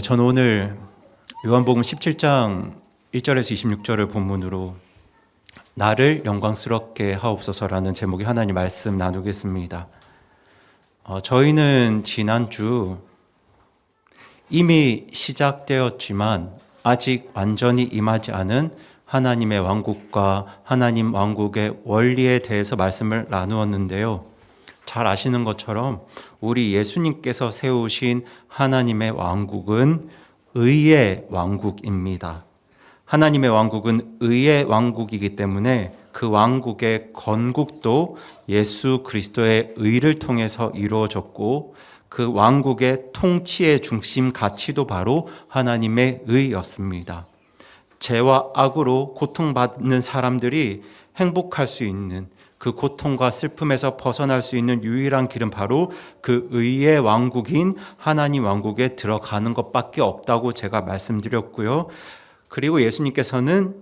저는 오늘 요한복음 17장 1절에서 26절을 본문으로 나를 영광스럽게 하옵소서라는 제목의 하나님 말씀 나누겠습니다. 저희는 지난주 이미 시작되었지만 아직 완전히 임하지 않은 하나님의 왕국과 하나님 왕국의 원리에 대해서 말씀을 나누었는데요. 잘 아시는 것처럼 우리 예수님께서 세우신 하나님의 왕국은 의의 왕국입니다. 하나님의 왕국은 의의 왕국이기 때문에 그 왕국의 건국도 예수 그리스도의 의를 통해서 이루어졌고 그 왕국의 통치의 중심 가치도 바로 하나님의 의였습니다. 죄와 악으로 고통받는 사람들이 행복할 수 있는 그 고통과 슬픔에서 벗어날 수 있는 유일한 길은 바로 그 의의 왕국인 하나님 왕국에 들어가는 것밖에 없다고 제가 말씀드렸고요. 그리고 예수님께서는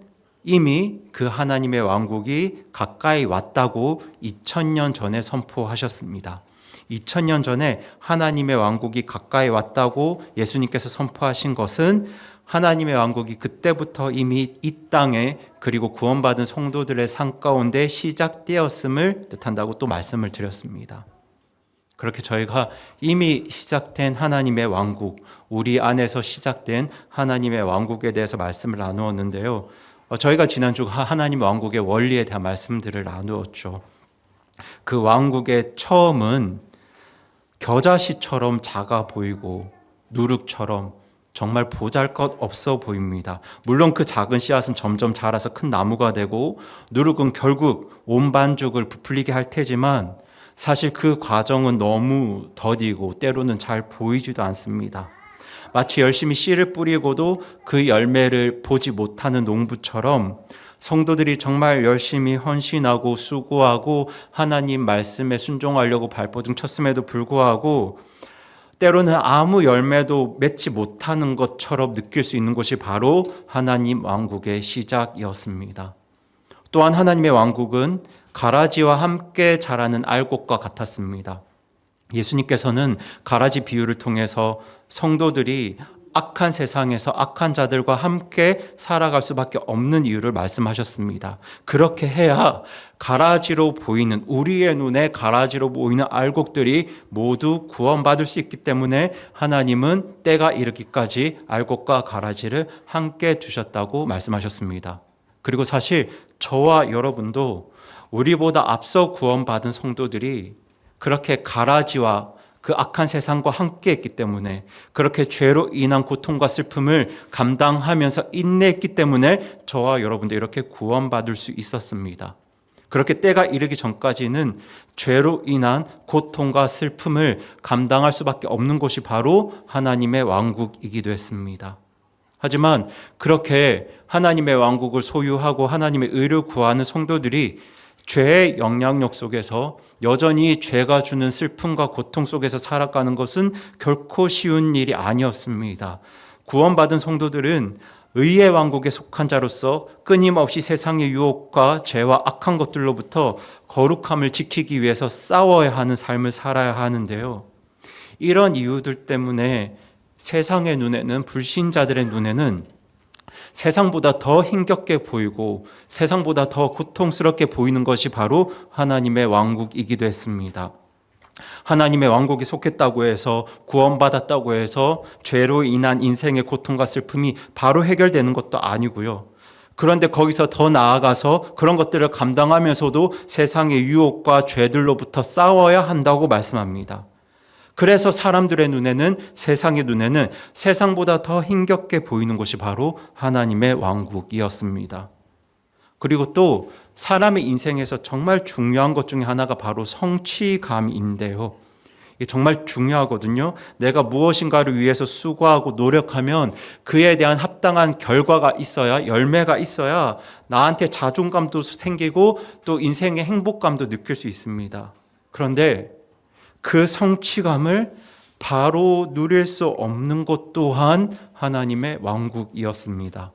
이미 그 하나님의 왕국이 가까이 왔다고 2000년 전에 선포하셨습니다. 2000년 전에 하나님의 왕국이 가까이 왔다고 예수님께서 선포하신 것은 하나님의 왕국이 그때부터 이미 이 땅에 그리고 구원받은 성도들의 삶 가운데 시작되었음을 뜻한다고 또 말씀을 드렸습니다. 그렇게 저희가 이미 시작된 하나님의 왕국, 우리 안에서 시작된 하나님의 왕국에 대해서 말씀을 나누었는데요. 저희가 지난주 하나님의 왕국의 원리에 대한 말씀들을 나누었죠. 그 왕국의 처음은 겨자씨처럼 작아 보이고 누룩처럼 정말 보잘것없어 보입니다. 물론 그 작은 씨앗은 점점 자라서 큰 나무가 되고 누룩은 결국 온 반죽을 부풀리게 할 테지만 사실 그 과정은 너무 더디고 때로는 잘 보이지도 않습니다. 마치 열심히 씨를 뿌리고도 그 열매를 보지 못하는 농부처럼 성도들이 정말 열심히 헌신하고 수고하고 하나님 말씀에 순종하려고 발버둥 쳤음에도 불구하고 때로는 아무 열매도 맺지 못하는 것처럼 느낄 수 있는 곳이 바로 하나님 왕국의 시작이었습니다. 또한 하나님의 왕국은 가라지와 함께 자라는 알곡과 같았습니다. 예수님께서는 가라지 비유를 통해서 성도들이 악한 세상에서 악한 자들과 함께 살아갈 수밖에 없는 이유를 말씀하셨습니다. 그렇게 해야 가라지로 보이는 우리의 눈에 가라지로 보이는 알곡들이 모두 구원받을 수 있기 때문에 하나님은 때가 이르기까지 알곡과 가라지를 함께 두셨다고 말씀하셨습니다. 그리고 사실 저와 여러분도 우리보다 앞서 구원받은 성도들이 그렇게 가라지와 그 악한 세상과 함께 했기 때문에 그렇게 죄로 인한 고통과 슬픔을 감당하면서 인내했기 때문에 저와 여러분도 이렇게 구원받을 수 있었습니다. 그렇게 때가 이르기 전까지는 죄로 인한 고통과 슬픔을 감당할 수밖에 없는 곳이 바로 하나님의 왕국이기도 했습니다. 하지만 그렇게 하나님의 왕국을 소유하고 하나님의 의를 구하는 성도들이 죄의 영향력 속에서 여전히 죄가 주는 슬픔과 고통 속에서 살아가는 것은 결코 쉬운 일이 아니었습니다. 구원받은 성도들은 의의 왕국에 속한 자로서 끊임없이 세상의 유혹과 죄와 악한 것들로부터 거룩함을 지키기 위해서 싸워야 하는 삶을 살아야 하는데요. 이런 이유들 때문에 세상의 눈에는, 불신자들의 눈에는 세상보다 더 힘겹게 보이고 세상보다 더 고통스럽게 보이는 것이 바로 하나님의 왕국이기도 했습니다. 하나님의 왕국에 속했다고 해서 구원받았다고 해서 죄로 인한 인생의 고통과 슬픔이 바로 해결되는 것도 아니고요. 그런데 거기서 더 나아가서 그런 것들을 감당하면서도 세상의 유혹과 죄들로부터 싸워야 한다고 말씀합니다. 그래서 사람들의 눈에는, 세상의 눈에는 세상보다 더 힘겹게 보이는 것이 바로 하나님의 왕국이었습니다. 그리고 또 사람의 인생에서 정말 중요한 것 중에 하나가 바로 성취감인데요. 이게 정말 중요하거든요. 내가 무엇인가를 위해서 수고하고 노력하면 그에 대한 합당한 결과가 있어야, 열매가 있어야 나한테 자존감도 생기고 또 인생의 행복감도 느낄 수 있습니다. 그런데 그 성취감을 바로 누릴 수 없는 것 또한 하나님의 왕국이었습니다.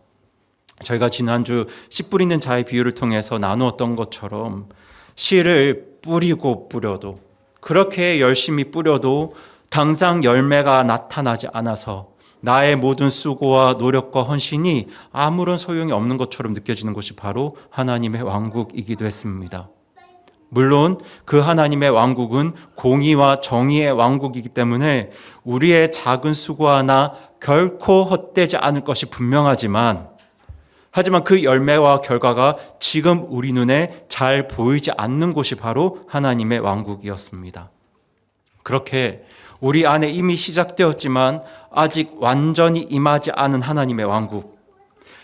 저희가 지난주 씨 뿌리는 자의 비유를 통해서 나누었던 것처럼 씨를 뿌리고 뿌려도 그렇게 열심히 뿌려도 당장 열매가 나타나지 않아서 나의 모든 수고와 노력과 헌신이 아무런 소용이 없는 것처럼 느껴지는 것이 바로 하나님의 왕국이기도 했습니다. 물론 그 하나님의 왕국은 공의와 정의의 왕국이기 때문에 우리의 작은 수고 하나 결코 헛되지 않을 것이 분명하지만, 하지만 그 열매와 결과가 지금 우리 눈에 잘 보이지 않는 곳이 바로 하나님의 왕국이었습니다. 그렇게 우리 안에 이미 시작되었지만 아직 완전히 임하지 않은 하나님의 왕국,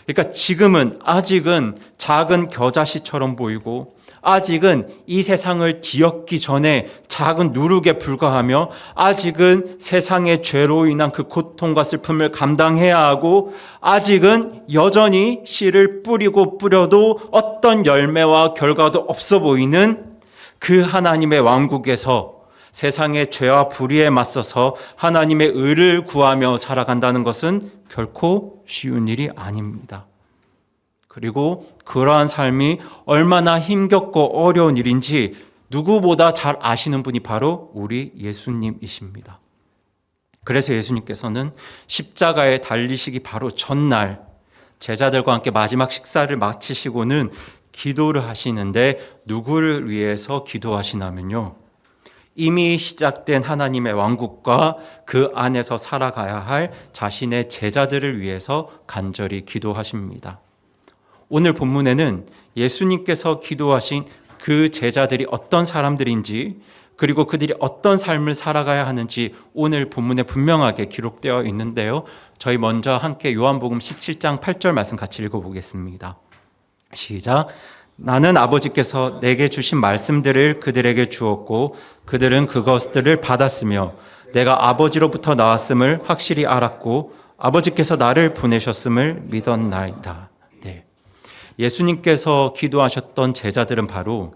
그러니까 지금은 아직은 작은 겨자씨처럼 보이고 아직은 이 세상을 뒤엎기 전에 작은 누룩에 불과하며 아직은 세상의 죄로 인한 그 고통과 슬픔을 감당해야 하고 아직은 여전히 씨를 뿌리고 뿌려도 어떤 열매와 결과도 없어 보이는 그 하나님의 왕국에서 세상의 죄와 불의에 맞서서 하나님의 의를 구하며 살아간다는 것은 결코 쉬운 일이 아닙니다. 그리고 그러한 삶이 얼마나 힘겹고 어려운 일인지 누구보다 잘 아시는 분이 바로 우리 예수님이십니다. 그래서 예수님께서는 십자가에 달리시기 바로 전날 제자들과 함께 마지막 식사를 마치시고는 기도를 하시는데 누구를 위해서 기도하시냐면요, 이미 시작된 하나님의 왕국과 그 안에서 살아가야 할 자신의 제자들을 위해서 간절히 기도하십니다. 오늘 본문에는 예수님께서 기도하신 그 제자들이 어떤 사람들인지, 그리고 그들이 어떤 삶을 살아가야 하는지 오늘 본문에 분명하게 기록되어 있는데요, 저희 먼저 함께 요한복음 17장 8절 말씀 같이 읽어보겠습니다. 시작. 나는 아버지께서 내게 주신 말씀들을 그들에게 주었고 그들은 그것들을 받았으며 내가 아버지로부터 나왔음을 확실히 알았고 아버지께서 나를 보내셨음을 믿었나이다. 네. 예수님께서 기도하셨던 제자들은 바로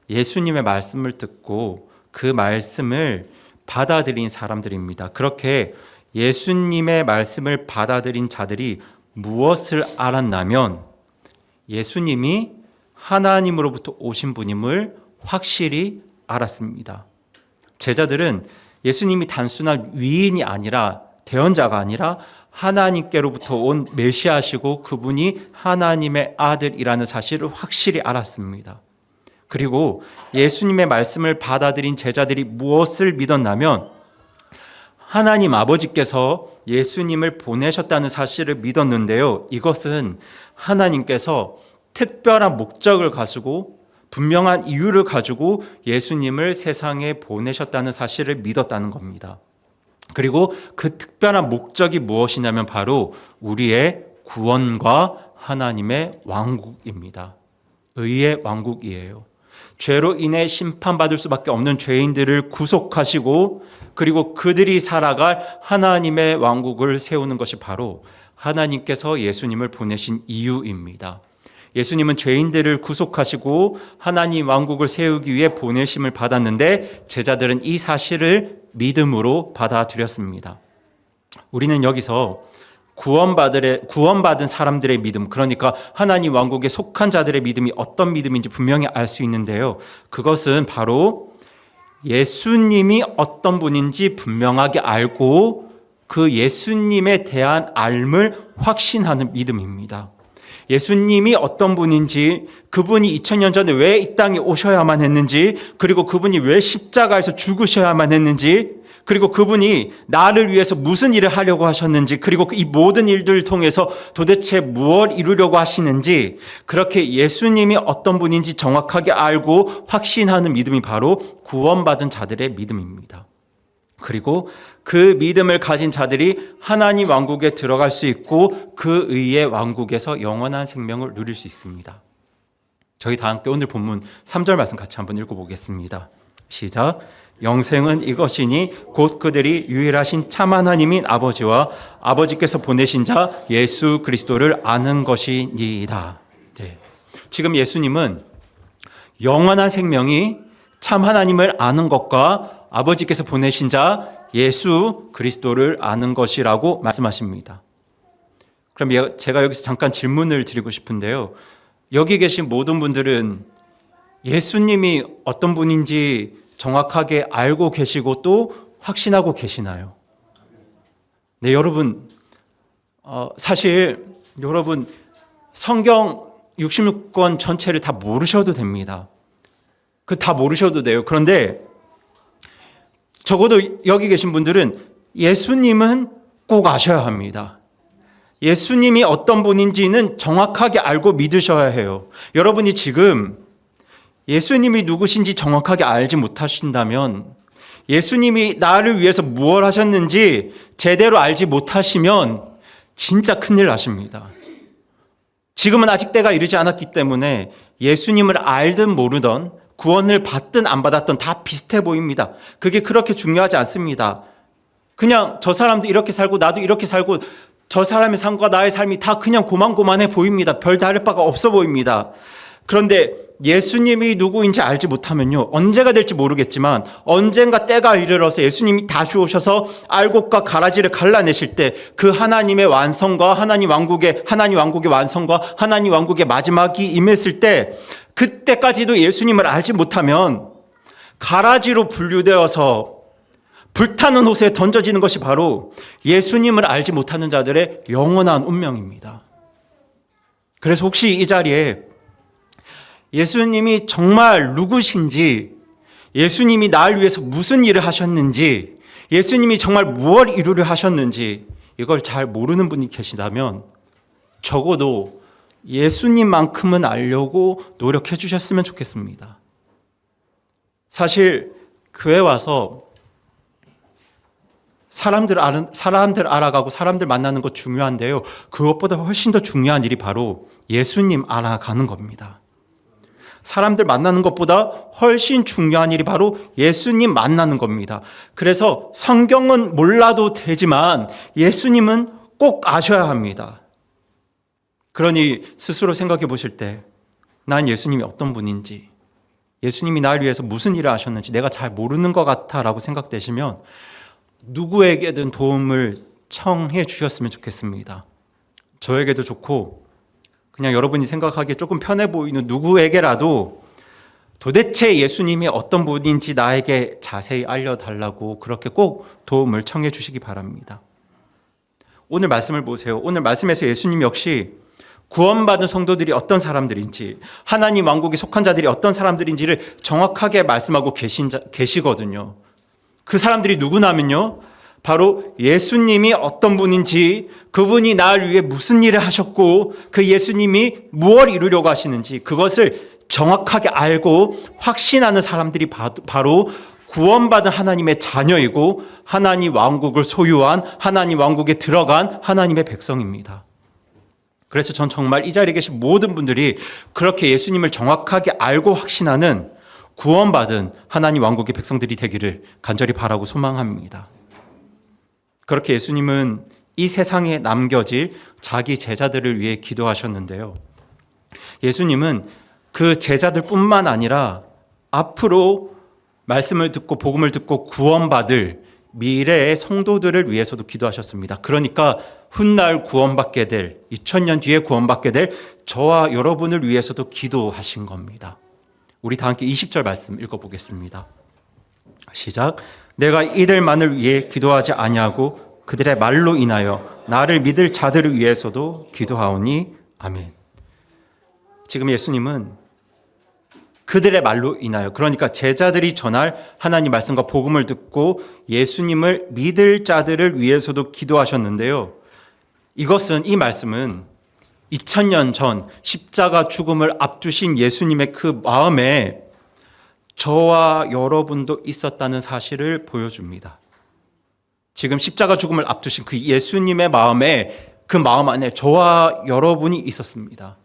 예수님의 말씀을 듣고 그 말씀을 받아들인 사람들입니다. 그렇게 예수님의 말씀을 받아들인 자들이 무엇을 알았냐면 예수님이 하나님으로부터 오신 분임을 확실히 알았습니다. 제자들은 예수님이 단순한 위인이 아니라, 대언자가 아니라 하나님께로부터 온 메시아시고 그분이 하나님의 아들이라는 사실을 확실히 알았습니다. 그리고 예수님의 말씀을 받아들인 제자들이 무엇을 믿었냐면 하나님 아버지께서 예수님을 보내셨다는 사실을 믿었는데요, 이것은 하나님께서 특별한 목적을 가지고 분명한 이유를 가지고 예수님을 세상에 보내셨다는 사실을 믿었다는 겁니다. 그리고 그 특별한 목적이 무엇이냐면 바로 우리의 구원과 하나님의 왕국입니다. 의의 왕국이에요. 죄로 인해 심판받을 수밖에 없는 죄인들을 구속하시고 그리고 그들이 살아갈 하나님의 왕국을 세우는 것이 바로 하나님께서 예수님을 보내신 이유입니다. 예수님은 죄인들을 구속하시고 하나님 왕국을 세우기 위해 보내심을 받았는데 제자들은 이 사실을 믿음으로 받아들였습니다. 우리는 여기서 구원받은 사람들의 믿음, 그러니까 하나님 왕국에 속한 자들의 믿음이 어떤 믿음인지 분명히 알 수 있는데요, 그것은 바로 예수님이 어떤 분인지 분명하게 알고 그 예수님에 대한 알을 확신하는 믿음입니다. 예수님이 어떤 분인지, 그분이 2000년 전에 왜 이 땅에 오셔야만 했는지, 그리고 그분이 왜 십자가에서 죽으셔야만 했는지, 그리고 그분이 나를 위해서 무슨 일을 하려고 하셨는지, 그리고 이 모든 일들을 통해서 도대체 무엇을 이루려고 하시는지, 그렇게 예수님이 어떤 분인지 정확하게 알고 확신하는 믿음이 바로 구원받은 자들의 믿음입니다. 그리고 그 믿음을 가진 자들이 하나님 왕국에 들어갈 수 있고 그 의의 왕국에서 영원한 생명을 누릴 수 있습니다. 저희 다 함께 오늘 본문 3절 말씀 같이 한번 읽어보겠습니다. 시작. 영생은 이것이니 곧 그들이 유일하신 참 하나님인 아버지와 아버지께서 보내신 자 예수 그리스도를 아는 것이니이다. 네. 지금 예수님은 영원한 생명이 참 하나님을 아는 것과 아버지께서 보내신 자 예수 그리스도를 아는 것이라고 말씀하십니다. 그럼 제가 여기서 잠깐 질문을 드리고 싶은데요, 여기 계신 모든 분들은 예수님이 어떤 분인지 정확하게 알고 계시고 또 확신하고 계시나요? 네, 여러분, 사실 여러분 성경 66권 전체를 다 모르셔도 됩니다. 그 다 모르셔도 돼요. 그런데 적어도 여기 계신 분들은 예수님은 꼭 아셔야 합니다. 예수님이 어떤 분인지는 정확하게 알고 믿으셔야 해요. 여러분이 지금 예수님이 누구신지 정확하게 알지 못하신다면, 예수님이 나를 위해서 무엇을 하셨는지 제대로 알지 못하시면 진짜 큰일 나십니다. 지금은 아직 때가 이르지 않았기 때문에 예수님을 알든 모르든 구원을 받든 안 받았든 다 비슷해 보입니다. 그게 그렇게 중요하지 않습니다. 그냥 저 사람도 이렇게 살고 나도 이렇게 살고 저 사람의 삶과 나의 삶이 다 그냥 고만고만해 보입니다. 별 다를 바가 없어 보입니다. 그런데 예수님이 누구인지 알지 못하면요, 언제가 될지 모르겠지만 언젠가 때가 이르러서 예수님이 다시 오셔서 알곡과 가라지를 갈라내실 때 그 하나님의 완성과 하나님 왕국의 완성과 하나님 왕국의 마지막이 임했을 때, 그때까지도 예수님을 알지 못하면 가라지로 분류되어서 불타는 호수에 던져지는 것이 바로 예수님을 알지 못하는 자들의 영원한 운명입니다. 그래서 혹시 이 자리에 예수님이 정말 누구신지, 예수님이 나를 위해서 무슨 일을 하셨는지, 예수님이 정말 무엇을 이루려 하셨는지 이걸 잘 모르는 분이 계시다면 적어도 예수님만큼은 알려고 노력해 주셨으면 좋겠습니다. 사실 교회 와서 사람들 알아가고 사람들 만나는 것 중요한데요, 그것보다 훨씬 더 중요한 일이 바로 예수님 알아가는 겁니다. 사람들 만나는 것보다 훨씬 중요한 일이 바로 예수님 만나는 겁니다. 그래서 성경은 몰라도 되지만 예수님은 꼭 아셔야 합니다. 그러니 스스로 생각해 보실 때, 난 예수님이 어떤 분인지, 예수님이 나를 위해서 무슨 일을 하셨는지 내가 잘 모르는 것 같아라고 생각되시면 누구에게든 도움을 청해 주셨으면 좋겠습니다. 저에게도 좋고 그냥 여러분이 생각하기에 조금 편해 보이는 누구에게라도 도대체 예수님이 어떤 분인지 나에게 자세히 알려달라고 그렇게 꼭 도움을 청해 주시기 바랍니다. 오늘 말씀을 보세요. 오늘 말씀에서 예수님 역시 구원받은 성도들이 어떤 사람들인지, 하나님 왕국에 속한 자들이 어떤 사람들인지를 정확하게 말씀하고 계시거든요. 그 사람들이 누구냐면요, 바로 예수님이 어떤 분인지, 그분이 나를 위해 무슨 일을 하셨고 그 예수님이 무엇을 이루려고 하시는지 그것을 정확하게 알고 확신하는 사람들이 바로 구원받은 하나님의 자녀이고 하나님 왕국을 소유한, 하나님 왕국에 들어간 하나님의 백성입니다. 그래서 전 정말 이 자리에 계신 모든 분들이 그렇게 예수님을 정확하게 알고 확신하는 구원받은 하나님 왕국의 백성들이 되기를 간절히 바라고 소망합니다. 그렇게 예수님은 이 세상에 남겨질 자기 제자들을 위해 기도하셨는데요, 예수님은 그 제자들뿐만 아니라 앞으로 말씀을 듣고 복음을 듣고 구원받을 미래의 성도들을 위해서도 기도하셨습니다. 그러니까 훗날 구원받게 될, 2000년 뒤에 구원받게 될 저와 여러분을 위해서도 기도하신 겁니다. 우리 다 함께 20절 말씀 읽어보겠습니다. 시작. 내가 이들만을 위해 기도하지 아니하고 그들의 말로 인하여 나를 믿을 자들을 위해서도 기도하오니 아멘. 지금 예수님은 그들의 말로 인하여, 그러니까 제자들이 전할 하나님 말씀과 복음을 듣고 예수님을 믿을 자들을 위해서도 기도하셨는데요, 이 말씀은 2000년 전 십자가 죽음을 앞두신 예수님의 그 마음에 저와 여러분도 있었다는 사실을 보여줍니다. 지금 십자가 죽음을 앞두신 그 예수님의 마음에, 그 마음 안에 저와 여러분이 있었습니다.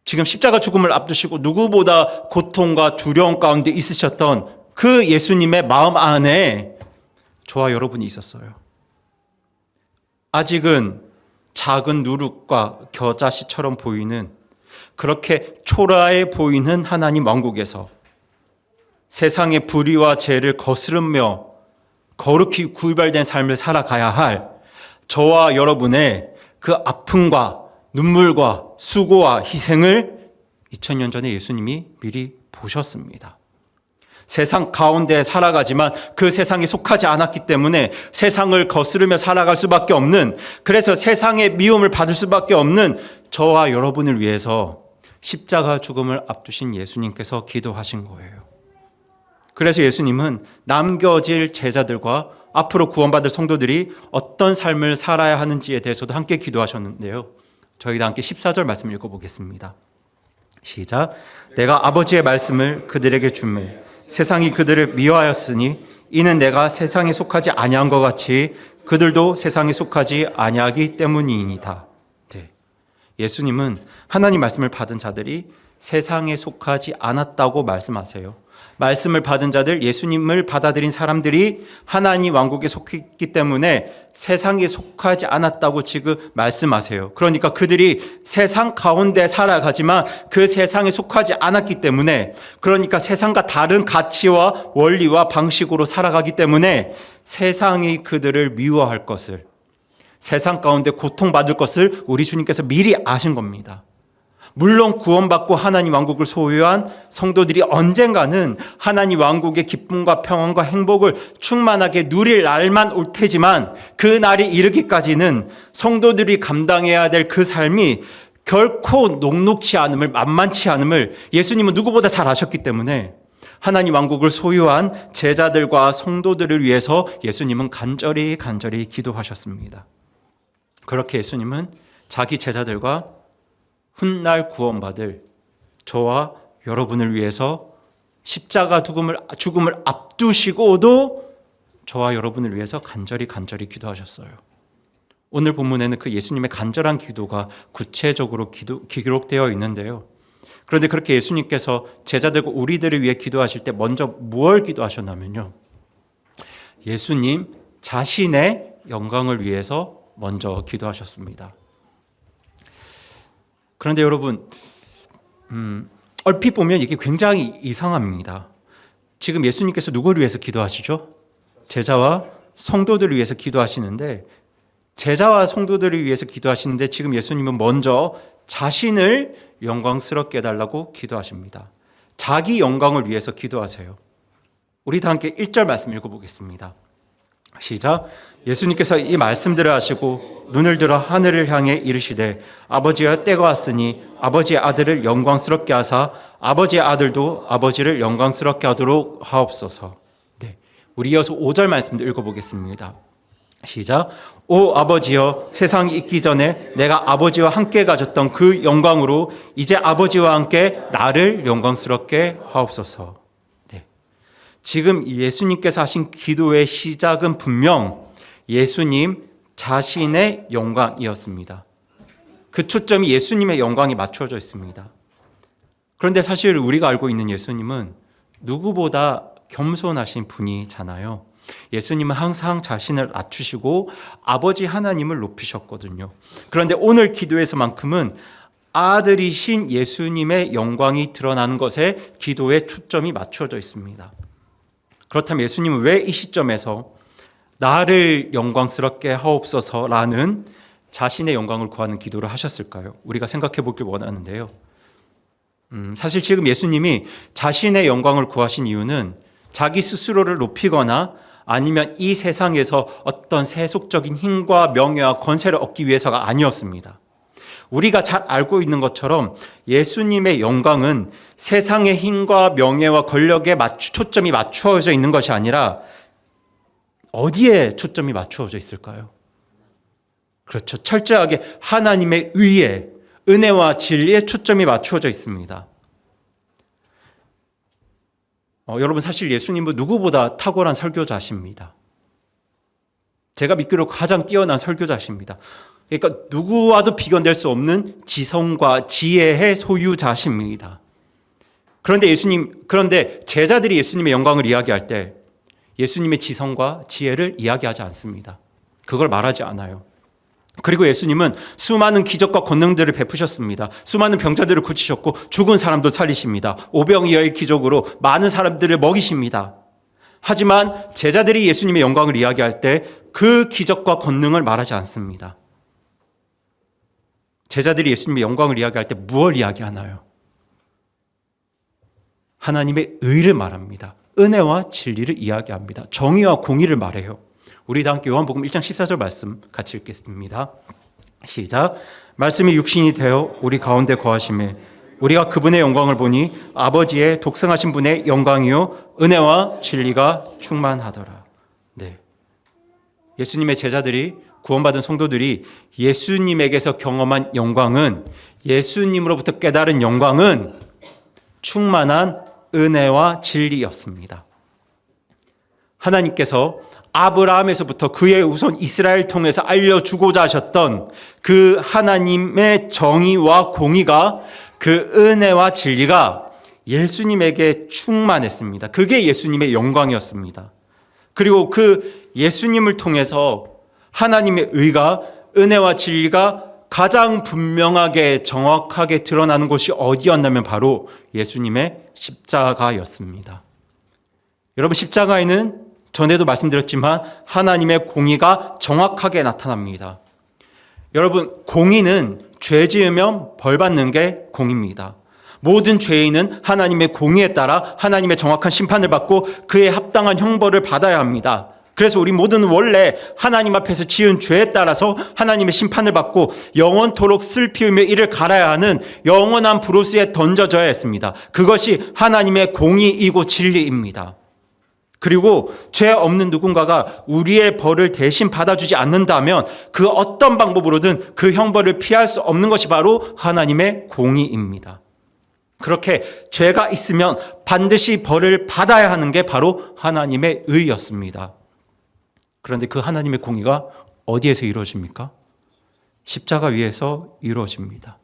지금 십자가 죽음을 앞두시고 누구보다 고통과 두려움 가운데 있으셨던 그 예수님의 마음 안에 저와 여러분이 있었어요. 아직은 작은 누룩과 겨자씨처럼 보이는, 그렇게 초라해 보이는 하나님 왕국에서 세상의 불의와 죄를 거스르며 거룩히 구별된 삶을 살아가야 할 저와 여러분의 그 아픔과 눈물과 수고와 희생을 2000년 전에 예수님이 미리 보셨습니다. 세상 가운데 살아가지만 그 세상에 속하지 않았기 때문에 세상을 거스르며 살아갈 수밖에 없는, 그래서 세상의 미움을 받을 수밖에 없는 저와 여러분을 위해서 십자가 죽음을 앞두신 예수님께서 기도하신 거예요. 그래서 예수님은 남겨질 제자들과 앞으로 구원받을 성도들이 어떤 삶을 살아야 하는지에 대해서도 함께 기도하셨는데요. 저희도 함께 14절 말씀 읽어보겠습니다. 시작. 내가 아버지의 말씀을 그들에게 주매 세상이 그들을 미워하였으니 이는 내가 세상에 속하지 아니한 것 같이 그들도 세상에 속하지 아니하기 때문이니이다. 네. 예수님은 하나님 말씀을 받은 자들이 세상에 속하지 않았다고 말씀하세요. 말씀을 받은 자들, 예수님을 받아들인 사람들이 하나님 왕국에 속했기 때문에 세상에 속하지 않았다고 지금 말씀하세요. 그러니까 그들이 세상 가운데 살아가지만 그 세상에 속하지 않았기 때문에, 그러니까 세상과 다른 가치와 원리와 방식으로 살아가기 때문에 세상이 그들을 미워할 것을, 세상 가운데 고통받을 것을 우리 주님께서 미리 아신 겁니다. 물론 구원받고 하나님 왕국을 소유한 성도들이 언젠가는 하나님 왕국의 기쁨과 평안과 행복을 충만하게 누릴 날만 올 테지만, 그 날이 이르기까지는 성도들이 감당해야 될 그 삶이 결코 녹록치 않음을, 만만치 않음을 예수님은 누구보다 잘 아셨기 때문에 하나님 왕국을 소유한 제자들과 성도들을 위해서 예수님은 간절히 기도하셨습니다. 그렇게 예수님은 자기 제자들과 훗날 구원받을 저와 여러분을 위해서 십자가 죽음을 앞두시고도 저와 여러분을 위해서 간절히 기도하셨어요. 오늘 본문에는 그 예수님의 간절한 기도가 구체적으로 기록되어 있는데요. 그런데 그렇게 예수님께서 제자들과 우리들을 위해 기도하실 때 먼저 무엇을 기도하셨냐면요, 예수님 자신의 영광을 위해서 먼저 기도하셨습니다. 그런데 여러분, 얼핏 보면 이게 굉장히 이상합니다. 지금 예수님께서 누구를 위해서 기도하시죠? 제자와 성도들을 위해서 기도하시는데, 제자와 성도들을 위해서 기도하시는데 지금 예수님은 먼저 자신을 영광스럽게 해달라고 기도하십니다. 자기 영광을 위해서 기도하세요. 우리 다 함께 1절 말씀 읽어보겠습니다. 시작. 예수님께서 이 말씀들을 하시고 눈을 들어 하늘을 향해 이르시되 아버지여 때가 왔으니 아버지의 아들을 영광스럽게 하사 아버지의 아들도 아버지를 영광스럽게 하도록 하옵소서. 네, 우리 이어서 5절 말씀도 읽어보겠습니다. 시작. 오 아버지여, 세상이 있기 전에 내가 아버지와 함께 가졌던 그 영광으로 이제 아버지와 함께 나를 영광스럽게 하옵소서. 네, 지금 예수님께서 하신 기도의 시작은 분명 예수님 자신의 영광이었습니다. 그 초점이 예수님의 영광에 맞춰져 있습니다. 그런데 사실 우리가 알고 있는 예수님은 누구보다 겸손하신 분이잖아요. 예수님은 항상 자신을 낮추시고 아버지 하나님을 높이셨거든요. 그런데 오늘 기도에서만큼은 아들이신 예수님의 영광이 드러나는 것에 기도의 초점이 맞춰져 있습니다. 그렇다면 예수님은 왜 이 시점에서 나를 영광스럽게 하옵소서라는 자신의 영광을 구하는 기도를 하셨을까요? 우리가 생각해 보길 원하는데요. 사실 지금 예수님이 자신의 영광을 구하신 이유는 자기 스스로를 높이거나 아니면 이 세상에서 어떤 세속적인 힘과 명예와 권세를 얻기 위해서가 아니었습니다. 우리가 잘 알고 있는 것처럼 예수님의 영광은 세상의 힘과 명예와 권력에 초점이 맞추어져 있는 것이 아니라 어디에 초점이 맞추어져 있을까요? 그렇죠. 철저하게 하나님의 의에, 은혜와 진리에 초점이 맞추어져 있습니다. 여러분, 사실 예수님은 누구보다 탁월한 설교자십니다. 제가 믿기로 가장 뛰어난 설교자십니다. 그러니까 누구와도 비교될 수 없는 지성과 지혜의 소유자십니다. 그런데 제자들이 예수님의 영광을 이야기할 때 예수님의 지성과 지혜를 이야기하지 않습니다. 그걸 말하지 않아요. 그리고 예수님은 수많은 기적과 권능들을 베푸셨습니다. 수많은 병자들을 고치셨고 죽은 사람도 살리십니다. 오병이어의 기적으로 많은 사람들을 먹이십니다. 하지만 제자들이 예수님의 영광을 이야기할 때 그 기적과 권능을 말하지 않습니다. 제자들이 예수님의 영광을 이야기할 때 무엇을 이야기하나요? 하나님의 의를 말합니다. 은혜와 진리를 이야기합니다. 정의와 공의를 말해요. 우리 다 함께 요한복음 1장 14절 말씀 같이 읽겠습니다. 시작. 말씀이 육신이 되어 우리 가운데 거하심에 우리가 그분의 영광을 보니 아버지의 독생하신 분의 영광이요 은혜와 진리가 충만하더라. 네. 예수님의 제자들이, 구원받은 성도들이 예수님에게서 경험한 영광은, 예수님으로부터 깨달은 영광은 충만한 은혜와 진리였습니다. 하나님께서 아브라함에서부터 그의 후손 이스라엘 통해서 알려주고자 하셨던 그 하나님의 정의와 공의가, 그 은혜와 진리가 예수님에게 충만했습니다. 그게 예수님의 영광이었습니다. 그리고 그 예수님을 통해서 하나님의 의가, 은혜와 진리가 가장 분명하게 정확하게 드러나는 곳이 어디였냐면 바로 예수님의 십자가였습니다. 여러분, 십자가에는 전에도 말씀드렸지만 하나님의 공의가 정확하게 나타납니다. 여러분, 공의는 죄 지으면 벌 받는 게 공의입니다. 모든 죄인은 하나님의 공의에 따라 하나님의 정확한 심판을 받고 그에 합당한 형벌을 받아야 합니다. 그래서 우리 모두는 원래 하나님 앞에서 지은 죄에 따라서 하나님의 심판을 받고 영원토록 슬피우며 이를 갈아야 하는 영원한 브로스에 던져져야 했습니다. 그것이 하나님의 공의이고 진리입니다. 그리고 죄 없는 누군가가 우리의 벌을 대신 받아주지 않는다면 그 어떤 방법으로든 그 형벌을 피할 수 없는 것이 바로 하나님의 공의입니다. 그렇게 죄가 있으면 반드시 벌을 받아야 하는 게 바로 하나님의 의였습니다. 그런데 그 하나님의 공의가 어디에서 이루어집니까? 십자가 위에서 이루어집니다.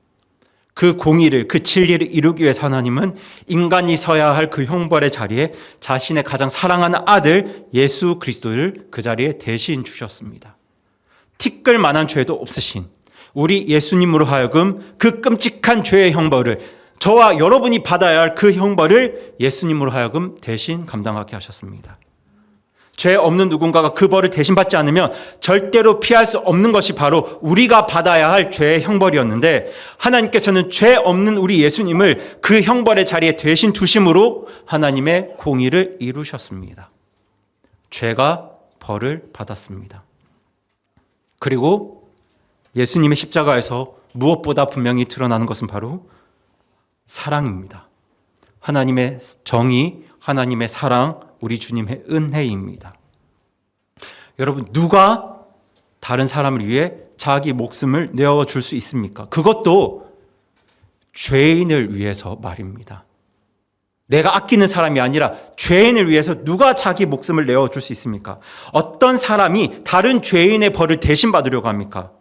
그 공의를, 그 진리를 이루기 위해서 하나님은 인간이 서야 할 그 형벌의 자리에 자신의 가장 사랑하는 아들 예수 그리스도를 그 자리에 대신 주셨습니다. 티끌 만한 죄도 없으신 우리 예수님으로 하여금 그 끔찍한 죄의 형벌을, 저와 여러분이 받아야 할 그 형벌을 예수님으로 하여금 대신 감당하게 하셨습니다. 죄 없는 누군가가 그 벌을 대신 받지 않으면 절대로 피할 수 없는 것이 바로 우리가 받아야 할 죄의 형벌이었는데, 하나님께서는 죄 없는 우리 예수님을 그 형벌의 자리에 대신 두심으로 하나님의 공의를 이루셨습니다. 죄가 벌을 받았습니다. 그리고 예수님의 십자가에서 무엇보다 분명히 드러나는 것은 바로 사랑입니다. 하나님의 정의, 하나님의 사랑, 우리 주님의 은혜입니다. 여러분, 누가 다른 사람을 위해 자기 목숨을 내어줄 수 있습니까? 그것도 죄인을 위해서 말입니다. 내가 아끼는 사람이 아니라 죄인을 위해서 누가 자기 목숨을 내어줄 수 있습니까? 어떤 사람이 다른 죄인의 벌을 대신 받으려고 합니까?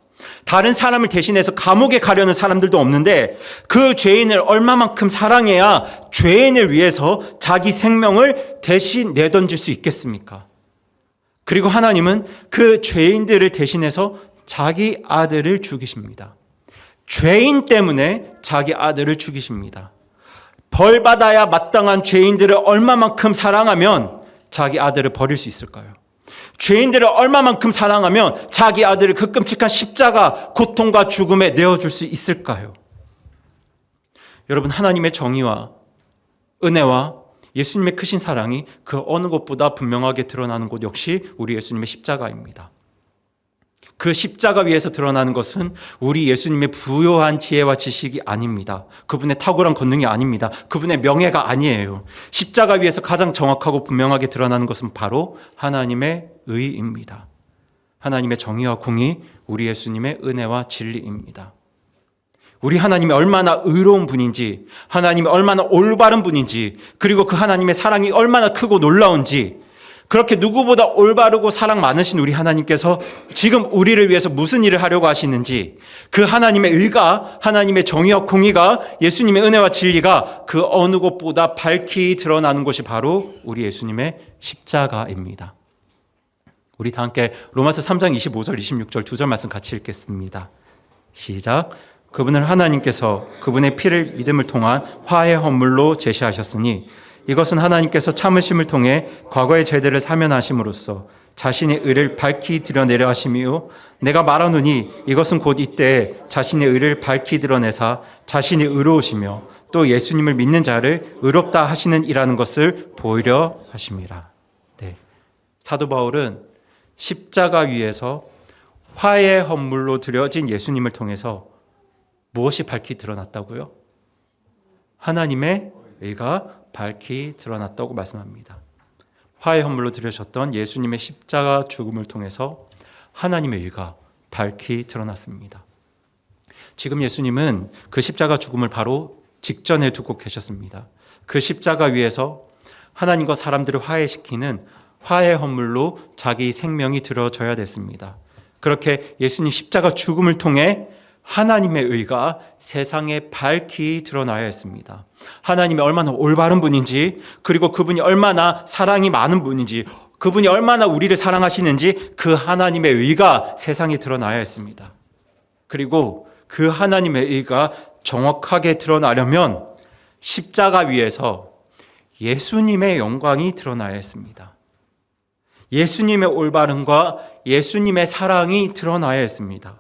다른 사람을 대신해서 감옥에 가려는 사람들도 없는데 그 죄인을 얼마만큼 사랑해야 죄인을 위해서 자기 생명을 대신 내던질 수 있겠습니까? 그리고 하나님은 그 죄인들을 대신해서 자기 아들을 죽이십니다. 죄인 때문에 자기 아들을 죽이십니다. 벌 받아야 마땅한 죄인들을 얼마만큼 사랑하면 자기 아들을 버릴 수 있을까요? 죄인들을 얼마만큼 사랑하면 자기 아들을 그 끔찍한 십자가 고통과 죽음에 내어줄 수 있을까요? 여러분, 하나님의 정의와 은혜와 예수님의 크신 사랑이 그 어느 곳보다 분명하게 드러나는 곳 역시 우리 예수님의 십자가입니다. 그 십자가 위에서 드러나는 것은 우리 예수님의 부요한 지혜와 지식이 아닙니다. 그분의 탁월한 권능이 아닙니다. 그분의 명예가 아니에요. 십자가 위에서 가장 정확하고 분명하게 드러나는 것은 바로 하나님의 의입니다. 하나님의 정의와 공의, 우리 예수님의 은혜와 진리입니다. 우리 하나님이 얼마나 의로운 분인지, 하나님이 얼마나 올바른 분인지, 그리고 그 하나님의 사랑이 얼마나 크고 놀라운지, 그렇게 누구보다 올바르고 사랑 많으신 우리 하나님께서 지금 우리를 위해서 무슨 일을 하려고 하시는지, 그 하나님의 의가, 하나님의 정의와 공의가, 예수님의 은혜와 진리가 그 어느 곳보다 밝히 드러나는 곳이 바로 우리 예수님의 십자가입니다. 우리 다 함께 로마서 3장 25절 26절 두 절 말씀 같이 읽겠습니다. 시작. 그분을 하나님께서 그분의 피를 믿음을 통한 화해 헌물로 제시하셨으니 이것은 하나님께서 참으심을 통해 과거의 죄들을 사면하심으로써 자신의 의를 밝히 드러내려 하심이요, 내가 말하노니 이것은 곧 이때 자신의 의를 밝히 드러내사 자신이 의로우시며 또 예수님을 믿는 자를 의롭다 하시는 이라는 것을 보이려 하심이라. 네. 사도 바울은 십자가 위에서 화의 헌물로 드려진 예수님을 통해서 무엇이 밝히 드러났다고요? 하나님의 의가 밝히 드러났다고 말씀합니다. 화의 헌물로 드려졌던 예수님의 십자가 죽음을 통해서 하나님의 의가 밝히 드러났습니다. 지금 예수님은 그 십자가 죽음을 바로 직전에 두고 계셨습니다. 그 십자가 위에서 하나님과 사람들을 화해시키는 화의 헌물로 자기 생명이 들어져야 됐습니다. 그렇게 예수님 십자가 죽음을 통해 하나님의 의가 세상에 밝히 드러나야 했습니다. 하나님이 얼마나 올바른 분인지, 그리고 그분이 얼마나 사랑이 많은 분인지, 그분이 얼마나 우리를 사랑하시는지 그 하나님의 의가 세상에 드러나야 했습니다. 그리고 그 하나님의 의가 정확하게 드러나려면 십자가 위에서 예수님의 영광이 드러나야 했습니다. 예수님의 올바름과 예수님의 사랑이 드러나야 했습니다.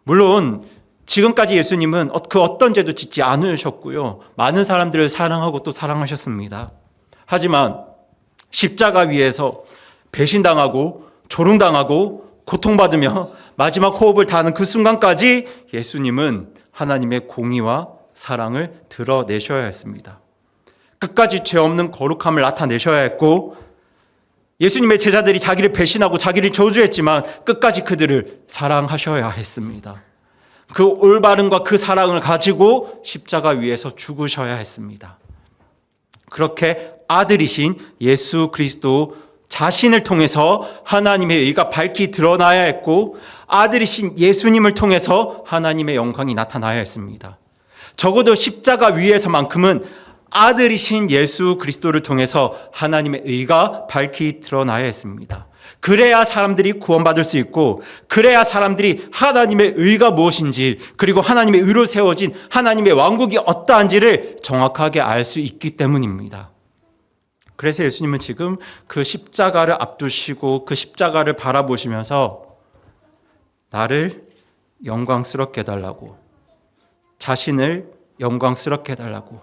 물론 지금까지 예수님은 그 어떤 죄도 짓지 않으셨고요. 많은 사람들을 사랑하고 또 사랑하셨습니다. 하지만 십자가 위에서 배신당하고 조롱당하고 고통받으며 마지막 호흡을 다하는 그 순간까지 예수님은 하나님의 공의와 사랑을 드러내셔야 했습니다. 끝까지 죄 없는 거룩함을 나타내셔야 했고, 예수님의 제자들이 자기를 배신하고 자기를 저주했지만 끝까지 그들을 사랑하셔야 했습니다. 그 올바름과 그 사랑을 가지고 십자가 위에서 죽으셔야 했습니다. 그렇게 아들이신 예수 그리스도 자신을 통해서 하나님의 의가 밝히 드러나야 했고, 아들이신 예수님을 통해서 하나님의 영광이 나타나야 했습니다. 적어도 십자가 위에서만큼은 아들이신 예수 그리스도를 통해서 하나님의 의가 밝히 드러나야 했습니다. 그래야 사람들이 구원받을 수 있고, 그래야 사람들이 하나님의 의가 무엇인지, 그리고 하나님의 의로 세워진 하나님의 왕국이 어떠한지를 정확하게 알 수 있기 때문입니다. 그래서 예수님은 지금 그 십자가를 앞두시고 그 십자가를 바라보시면서 나를 영광스럽게 해달라고, 자신을 영광스럽게 해달라고,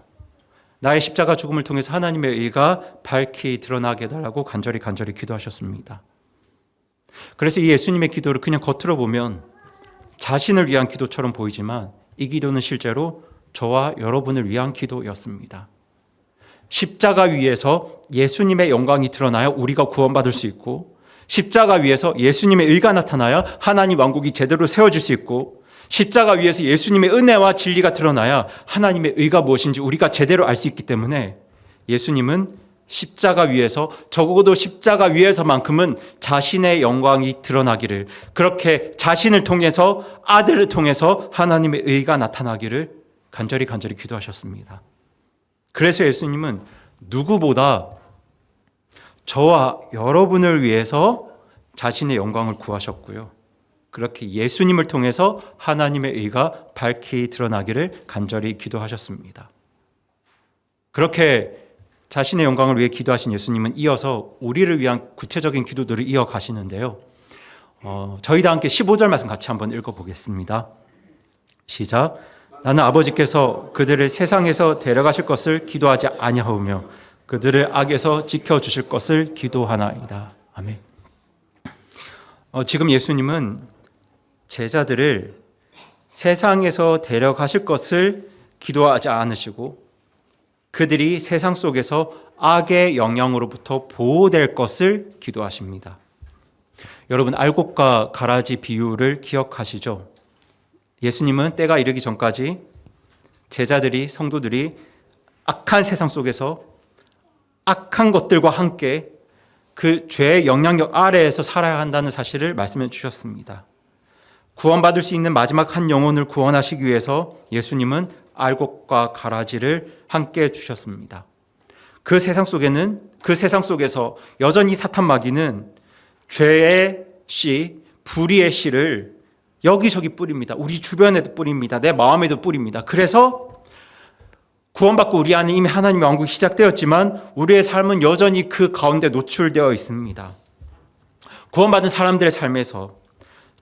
나의 십자가 죽음을 통해서 하나님의 의가 밝히 드러나게 해달라고 간절히 기도하셨습니다. 그래서 이 예수님의 기도를 그냥 겉으로 보면 자신을 위한 기도처럼 보이지만 이 기도는 실제로 저와 여러분을 위한 기도였습니다. 십자가 위에서 예수님의 영광이 드러나야 우리가 구원받을 수 있고, 십자가 위에서 예수님의 의가 나타나야 하나님 왕국이 제대로 세워질 수 있고, 십자가 위에서 예수님의 은혜와 진리가 드러나야 하나님의 의가 무엇인지 우리가 제대로 알 수 있기 때문에 예수님은 십자가 위에서, 적어도 십자가 위에서만큼은 자신의 영광이 드러나기를, 그렇게 자신을 통해서, 아들을 통해서 하나님의 의가 나타나기를 간절히 기도하셨습니다. 그래서 예수님은 누구보다 저와 여러분을 위해서 자신의 영광을 구하셨고요. 그렇게 예수님을 통해서 하나님의 의가 밝히 드러나기를 간절히 기도하셨습니다. 그렇게 자신의 영광을 위해 기도하신 예수님은 이어서 우리를 위한 구체적인 기도들을 이어가시는데요. 저희 다 함께 15절 말씀 같이 한번 읽어보겠습니다. 시작. 나는 아버지께서 그들을 세상에서 데려가실 것을 기도하지 아니하오며 그들을 악에서 지켜주실 것을 기도하나이다. 아멘. 지금 예수님은 제자들을 세상에서 데려가실 것을 기도하지 않으시고 그들이 세상 속에서 악의 영향으로부터 보호될 것을 기도하십니다. 여러분, 알곡과 가라지 비유를 기억하시죠? 예수님은 때가 이르기 전까지 제자들이, 성도들이 악한 세상 속에서 악한 것들과 함께 그 죄의 영향력 아래에서 살아야 한다는 사실을 말씀해 주셨습니다. 구원받을 수 있는 마지막 한 영혼을 구원하시기 위해서 예수님은 알곡과 가라지를 함께 주셨습니다. 그 세상 속에서 여전히 사탄 마귀는 죄의 씨, 불의의 씨를 여기저기 뿌립니다. 우리 주변에도 뿌립니다. 내 마음에도 뿌립니다. 그래서 구원받고 우리 안에 이미 하나님의 왕국이 시작되었지만 우리의 삶은 여전히 그 가운데 노출되어 있습니다. 구원받은 사람들의 삶에서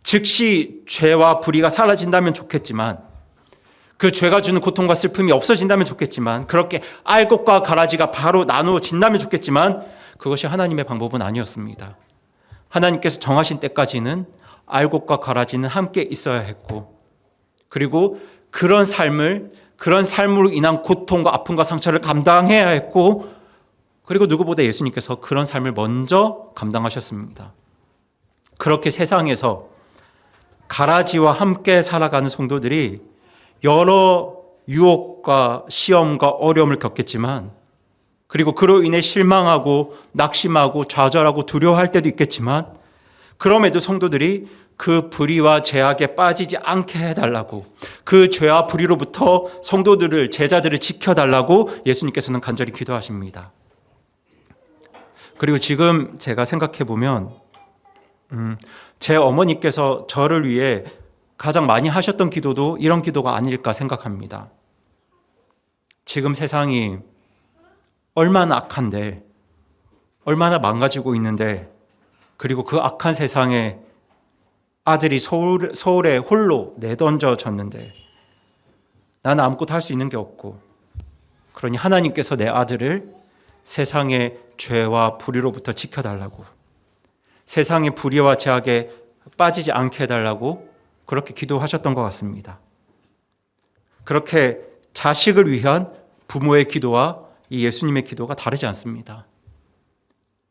즉시 죄와 불의가 사라진다면 좋겠지만 그 죄가 주는 고통과 슬픔이 없어진다면 좋겠지만, 그렇게 알곡과 가라지가 바로 나누어진다면 좋겠지만, 그것이 하나님의 방법은 아니었습니다. 하나님께서 정하신 때까지는 알곡과 가라지는 함께 있어야 했고, 그리고 그런 삶으로 인한 고통과 아픔과 상처를 감당해야 했고, 그리고 누구보다 예수님께서 그런 삶을 먼저 감당하셨습니다. 그렇게 세상에서 가라지와 함께 살아가는 성도들이 여러 유혹과 시험과 어려움을 겪겠지만, 그리고 그로 인해 실망하고 낙심하고 좌절하고 두려워할 때도 있겠지만, 그럼에도 성도들이 그 불의와 죄악에 빠지지 않게 해달라고, 그 죄와 불의로부터 성도들을, 제자들을 지켜달라고 예수님께서는 간절히 기도하십니다. 그리고 지금 제가 생각해 보면 제 어머니께서 저를 위해 가장 많이 하셨던 기도도 이런 기도가 아닐까 생각합니다. 지금 세상이 얼마나 악한데, 얼마나 망가지고 있는데, 그리고 그 악한 세상에 아들이 서울에 홀로 내던져졌는데 나는 아무것도 할 수 있는 게 없고, 그러니 하나님께서 내 아들을 세상의 죄와 불의로부터 지켜달라고, 세상의 불의와 죄악에 빠지지 않게 해달라고 그렇게 기도하셨던 것 같습니다. 그렇게 자식을 위한 부모의 기도와 이 예수님의 기도가 다르지 않습니다.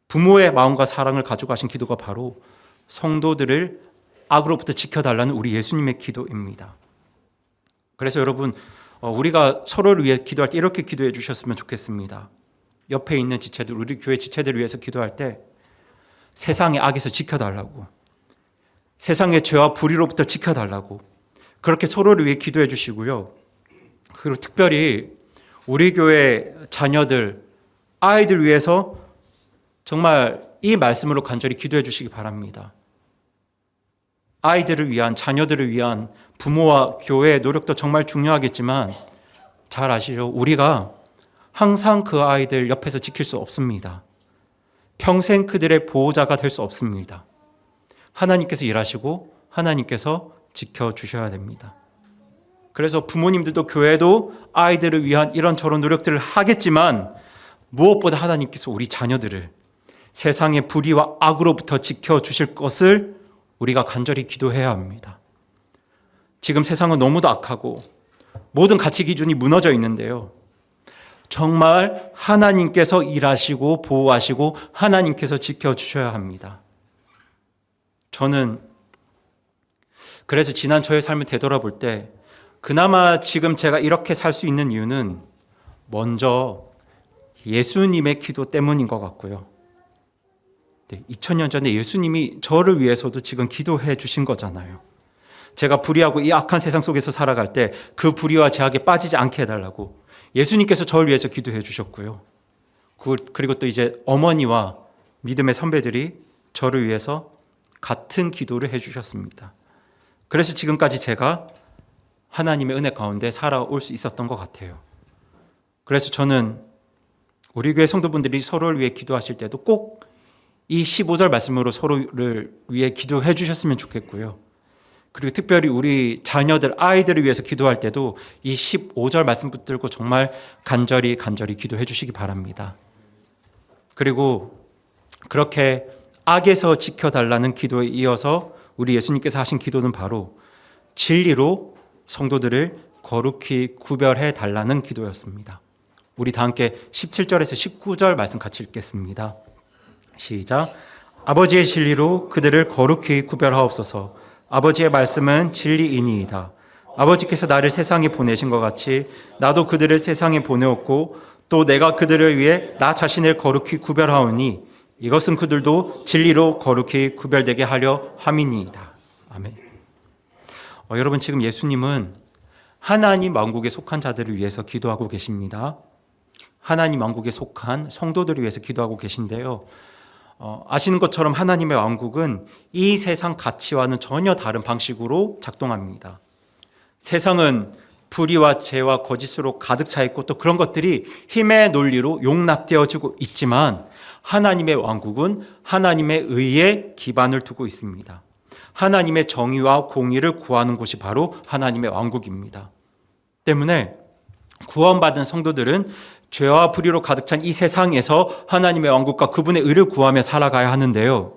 부모의 마음과 사랑을 가져가신 기도가 바로 성도들을 악으로부터 지켜달라는 우리 예수님의 기도입니다. 그래서 여러분, 우리가 서로를 위해 기도할 때 이렇게 기도해 주셨으면 좋겠습니다. 옆에 있는 지체들, 우리 교회 지체들을 위해서 기도할 때 세상의 악에서 지켜달라고, 세상의 죄와 불의로부터 지켜달라고, 그렇게 서로를 위해 기도해 주시고요. 그리고 특별히 우리 교회 자녀들, 아이들 위해서 정말 이 말씀으로 간절히 기도해 주시기 바랍니다. 아이들을 위한, 자녀들을 위한 부모와 교회의 노력도 정말 중요하겠지만, 잘 아시죠? 우리가 항상 그 아이들 옆에서 지킬 수 없습니다. 평생 그들의 보호자가 될 수 없습니다. 하나님께서 일하시고 하나님께서 지켜주셔야 됩니다. 그래서 부모님들도 교회도 아이들을 위한 이런저런 노력들을 하겠지만, 무엇보다 하나님께서 우리 자녀들을 세상의 불의와 악으로부터 지켜주실 것을 우리가 간절히 기도해야 합니다. 지금 세상은 너무도 악하고 모든 가치 기준이 무너져 있는데요. 정말 하나님께서 일하시고 보호하시고 하나님께서 지켜주셔야 합니다. 저는 그래서 지난 저의 삶을 되돌아볼 때 그나마 지금 제가 이렇게 살 수 있는 이유는 먼저 예수님의 기도 때문인 것 같고요. 2000년 전에 예수님이 저를 위해서도 지금 기도해 주신 거잖아요. 제가 불의하고 이 악한 세상 속에서 살아갈 때 그 불의와 죄악에 빠지지 않게 해달라고 예수님께서 저를 위해서 기도해 주셨고요. 그리고 또 이제 어머니와 믿음의 선배들이 저를 위해서 같은 기도를 해 주셨습니다. 그래서 지금까지 제가 하나님의 은혜 가운데 살아올 수 있었던 것 같아요. 그래서 저는 우리 교회 성도분들이 서로를 위해 기도하실 때도 꼭 이 15절 말씀으로 서로를 위해 기도해 주셨으면 좋겠고요. 그리고 특별히 우리 자녀들, 아이들을 위해서 기도할 때도 이 15절 말씀 붙들고 정말 간절히 기도해 주시기 바랍니다. 그리고 그렇게 악에서 지켜달라는 기도에 이어서 우리 예수님께서 하신 기도는 바로 진리로 성도들을 거룩히 구별해 달라는 기도였습니다. 우리 다 함께 17절에서 19절 말씀 같이 읽겠습니다. 시작. 아버지의 진리로 그들을 거룩히 구별하옵소서. 아버지의 말씀은 진리이니이다. 아버지께서 나를 세상에 보내신 것 같이 나도 그들을 세상에 보내었고 또 내가 그들을 위해 나 자신을 거룩히 구별하오니 이것은 그들도 진리로 거룩히 구별되게 하려 함이니이다. 아멘. 여러분, 지금 예수님은 하나님 왕국에 속한 자들을 위해서 기도하고 계십니다. 하나님 왕국에 속한 성도들을 위해서 기도하고 계신데요. 아시는 것처럼 하나님의 왕국은 이 세상 가치와는 전혀 다른 방식으로 작동합니다. 세상은 불의와 죄와 거짓으로 가득 차 있고 또 그런 것들이 힘의 논리로 용납되어지고 있지만, 하나님의 왕국은 하나님의 의에 기반을 두고 있습니다. 하나님의 정의와 공의를 구하는 곳이 바로 하나님의 왕국입니다. 때문에 구원받은 성도들은 죄와 불의로 가득 찬 이 세상에서 하나님의 왕국과 그분의 의를 구하며 살아가야 하는데요.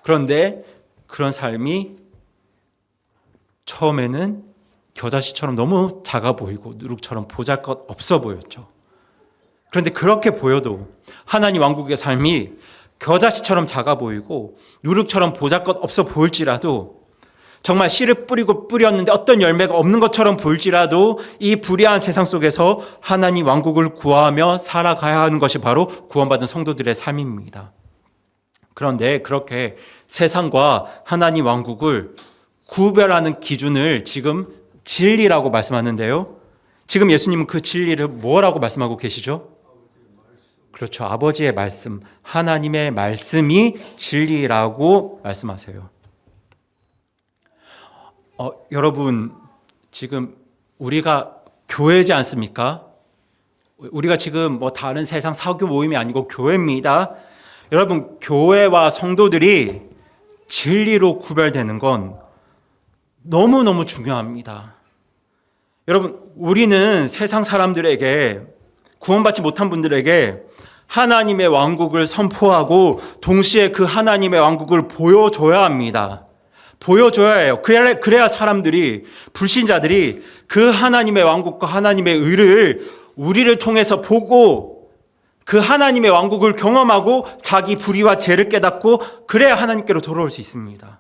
그런데 그런 삶이 처음에는 겨자씨처럼 너무 작아 보이고 누룩처럼 보잘것없어 보였죠. 그런데 그렇게 보여도 하나님 왕국의 삶이 겨자씨처럼 작아 보이고 누룩처럼 보잘것없어 보일지라도, 정말 씨를 뿌리고 뿌렸는데 어떤 열매가 없는 것처럼 보일지라도 이 불의한 세상 속에서 하나님 왕국을 구하며 살아가야 하는 것이 바로 구원받은 성도들의 삶입니다. 그런데 그렇게 세상과 하나님 왕국을 구별하는 기준을 지금 진리라고 말씀하는데요. 지금 예수님은 그 진리를 뭐라고 말씀하고 계시죠? 그렇죠. 아버지의 말씀, 하나님의 말씀이 진리라고 말씀하세요. 여러분, 지금 우리가 교회지 않습니까? 우리가 지금 다른 세상 사교 모임이 아니고 교회입니다. 여러분, 교회와 성도들이 진리로 구별되는 건 너무너무 중요합니다. 여러분, 우리는 세상 사람들에게, 구원받지 못한 분들에게 하나님의 왕국을 선포하고 동시에 그 하나님의 왕국을 보여줘야 합니다. 보여줘야 해요. 그래야 사람들이, 불신자들이 그 하나님의 왕국과 하나님의 의를 우리를 통해서 보고 그 하나님의 왕국을 경험하고 자기 불의와 죄를 깨닫고 그래야 하나님께로 돌아올 수 있습니다.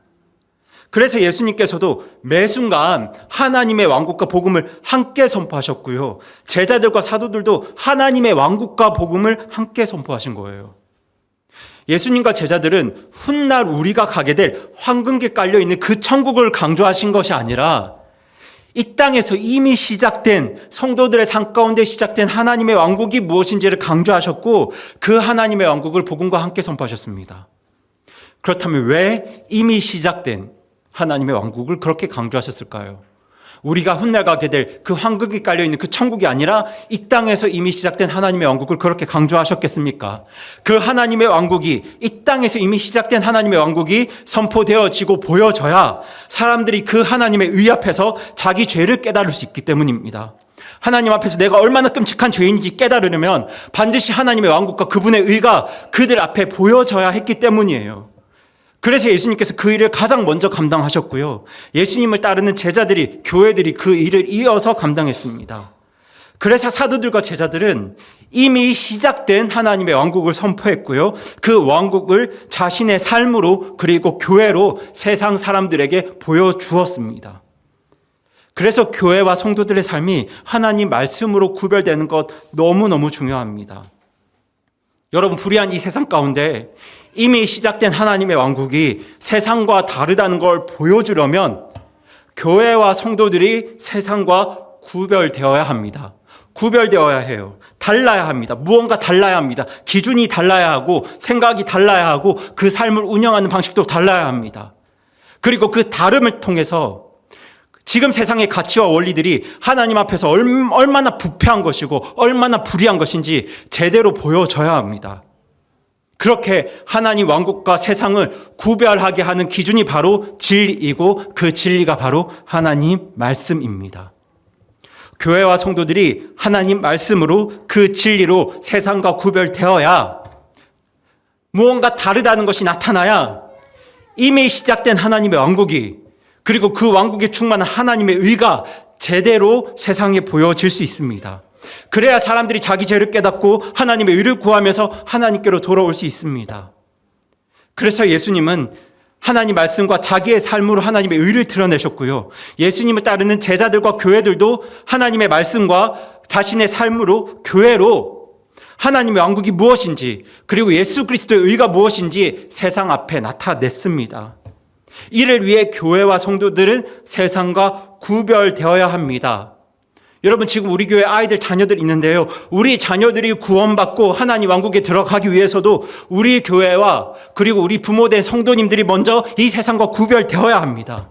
그래서 예수님께서도 매 순간 하나님의 왕국과 복음을 함께 선포하셨고요. 제자들과 사도들도 하나님의 왕국과 복음을 함께 선포하신 거예요. 예수님과 제자들은 훗날 우리가 가게 될 황금길 깔려있는 그 천국을 강조하신 것이 아니라 이 땅에서 이미 시작된, 성도들의 삶 가운데 시작된 하나님의 왕국이 무엇인지를 강조하셨고 그 하나님의 왕국을 복음과 함께 선포하셨습니다. 그렇다면 왜 이미 시작된 하나님의 왕국을 그렇게 강조하셨을까요? 우리가 훗날 가게 될 그 황금이 깔려있는 그 천국이 아니라 이 땅에서 이미 시작된 하나님의 왕국을 그렇게 강조하셨겠습니까? 그 하나님의 왕국이, 이 땅에서 이미 시작된 하나님의 왕국이 선포되어지고 보여져야 사람들이 그 하나님의 의 앞에서 자기 죄를 깨달을 수 있기 때문입니다. 하나님 앞에서 내가 얼마나 끔찍한 죄인인지 깨달으려면 반드시 하나님의 왕국과 그분의 의가 그들 앞에 보여져야 했기 때문이에요. 그래서 예수님께서 그 일을 가장 먼저 감당하셨고요. 예수님을 따르는 제자들이, 교회들이 그 일을 이어서 감당했습니다. 그래서 사도들과 제자들은 이미 시작된 하나님의 왕국을 선포했고요. 그 왕국을 자신의 삶으로 그리고 교회로 세상 사람들에게 보여주었습니다. 그래서 교회와 성도들의 삶이 하나님 말씀으로 구별되는 것 너무너무 중요합니다. 여러분, 불의한 이 세상 가운데 이미 시작된 하나님의 왕국이 세상과 다르다는 걸 보여주려면 교회와 성도들이 세상과 구별되어야 합니다. 구별되어야 해요. 달라야 합니다. 무언가 달라야 합니다. 기준이 달라야 하고 생각이 달라야 하고 그 삶을 운영하는 방식도 달라야 합니다. 그리고 그 다름을 통해서 지금 세상의 가치와 원리들이 하나님 앞에서 얼마나 부패한 것이고 얼마나 불의한 것인지 제대로 보여져야 합니다. 그렇게 하나님 왕국과 세상을 구별하게 하는 기준이 바로 진리이고 그 진리가 바로 하나님 말씀입니다. 교회와 성도들이 하나님 말씀으로 그 진리로 세상과 구별되어야, 무언가 다르다는 것이 나타나야 이미 시작된 하나님의 왕국이, 그리고 그 왕국에 충만한 하나님의 의가 제대로 세상에 보여질 수 있습니다. 그래야 사람들이 자기 죄를 깨닫고 하나님의 의를 구하면서 하나님께로 돌아올 수 있습니다. 그래서 예수님은 하나님 말씀과 자기의 삶으로 하나님의 의를 드러내셨고요. 예수님을 따르는 제자들과 교회들도 하나님의 말씀과 자신의 삶으로, 교회로 하나님의 왕국이 무엇인지, 그리고 예수 그리스도의 의가 무엇인지 세상 앞에 나타냈습니다. 이를 위해 교회와 성도들은 세상과 구별되어야 합니다. 여러분, 지금 우리 교회 아이들, 자녀들 있는데요. 우리 자녀들이 구원받고 하나님 왕국에 들어가기 위해서도 우리 교회와 그리고 우리 부모된 성도님들이 먼저 이 세상과 구별되어야 합니다.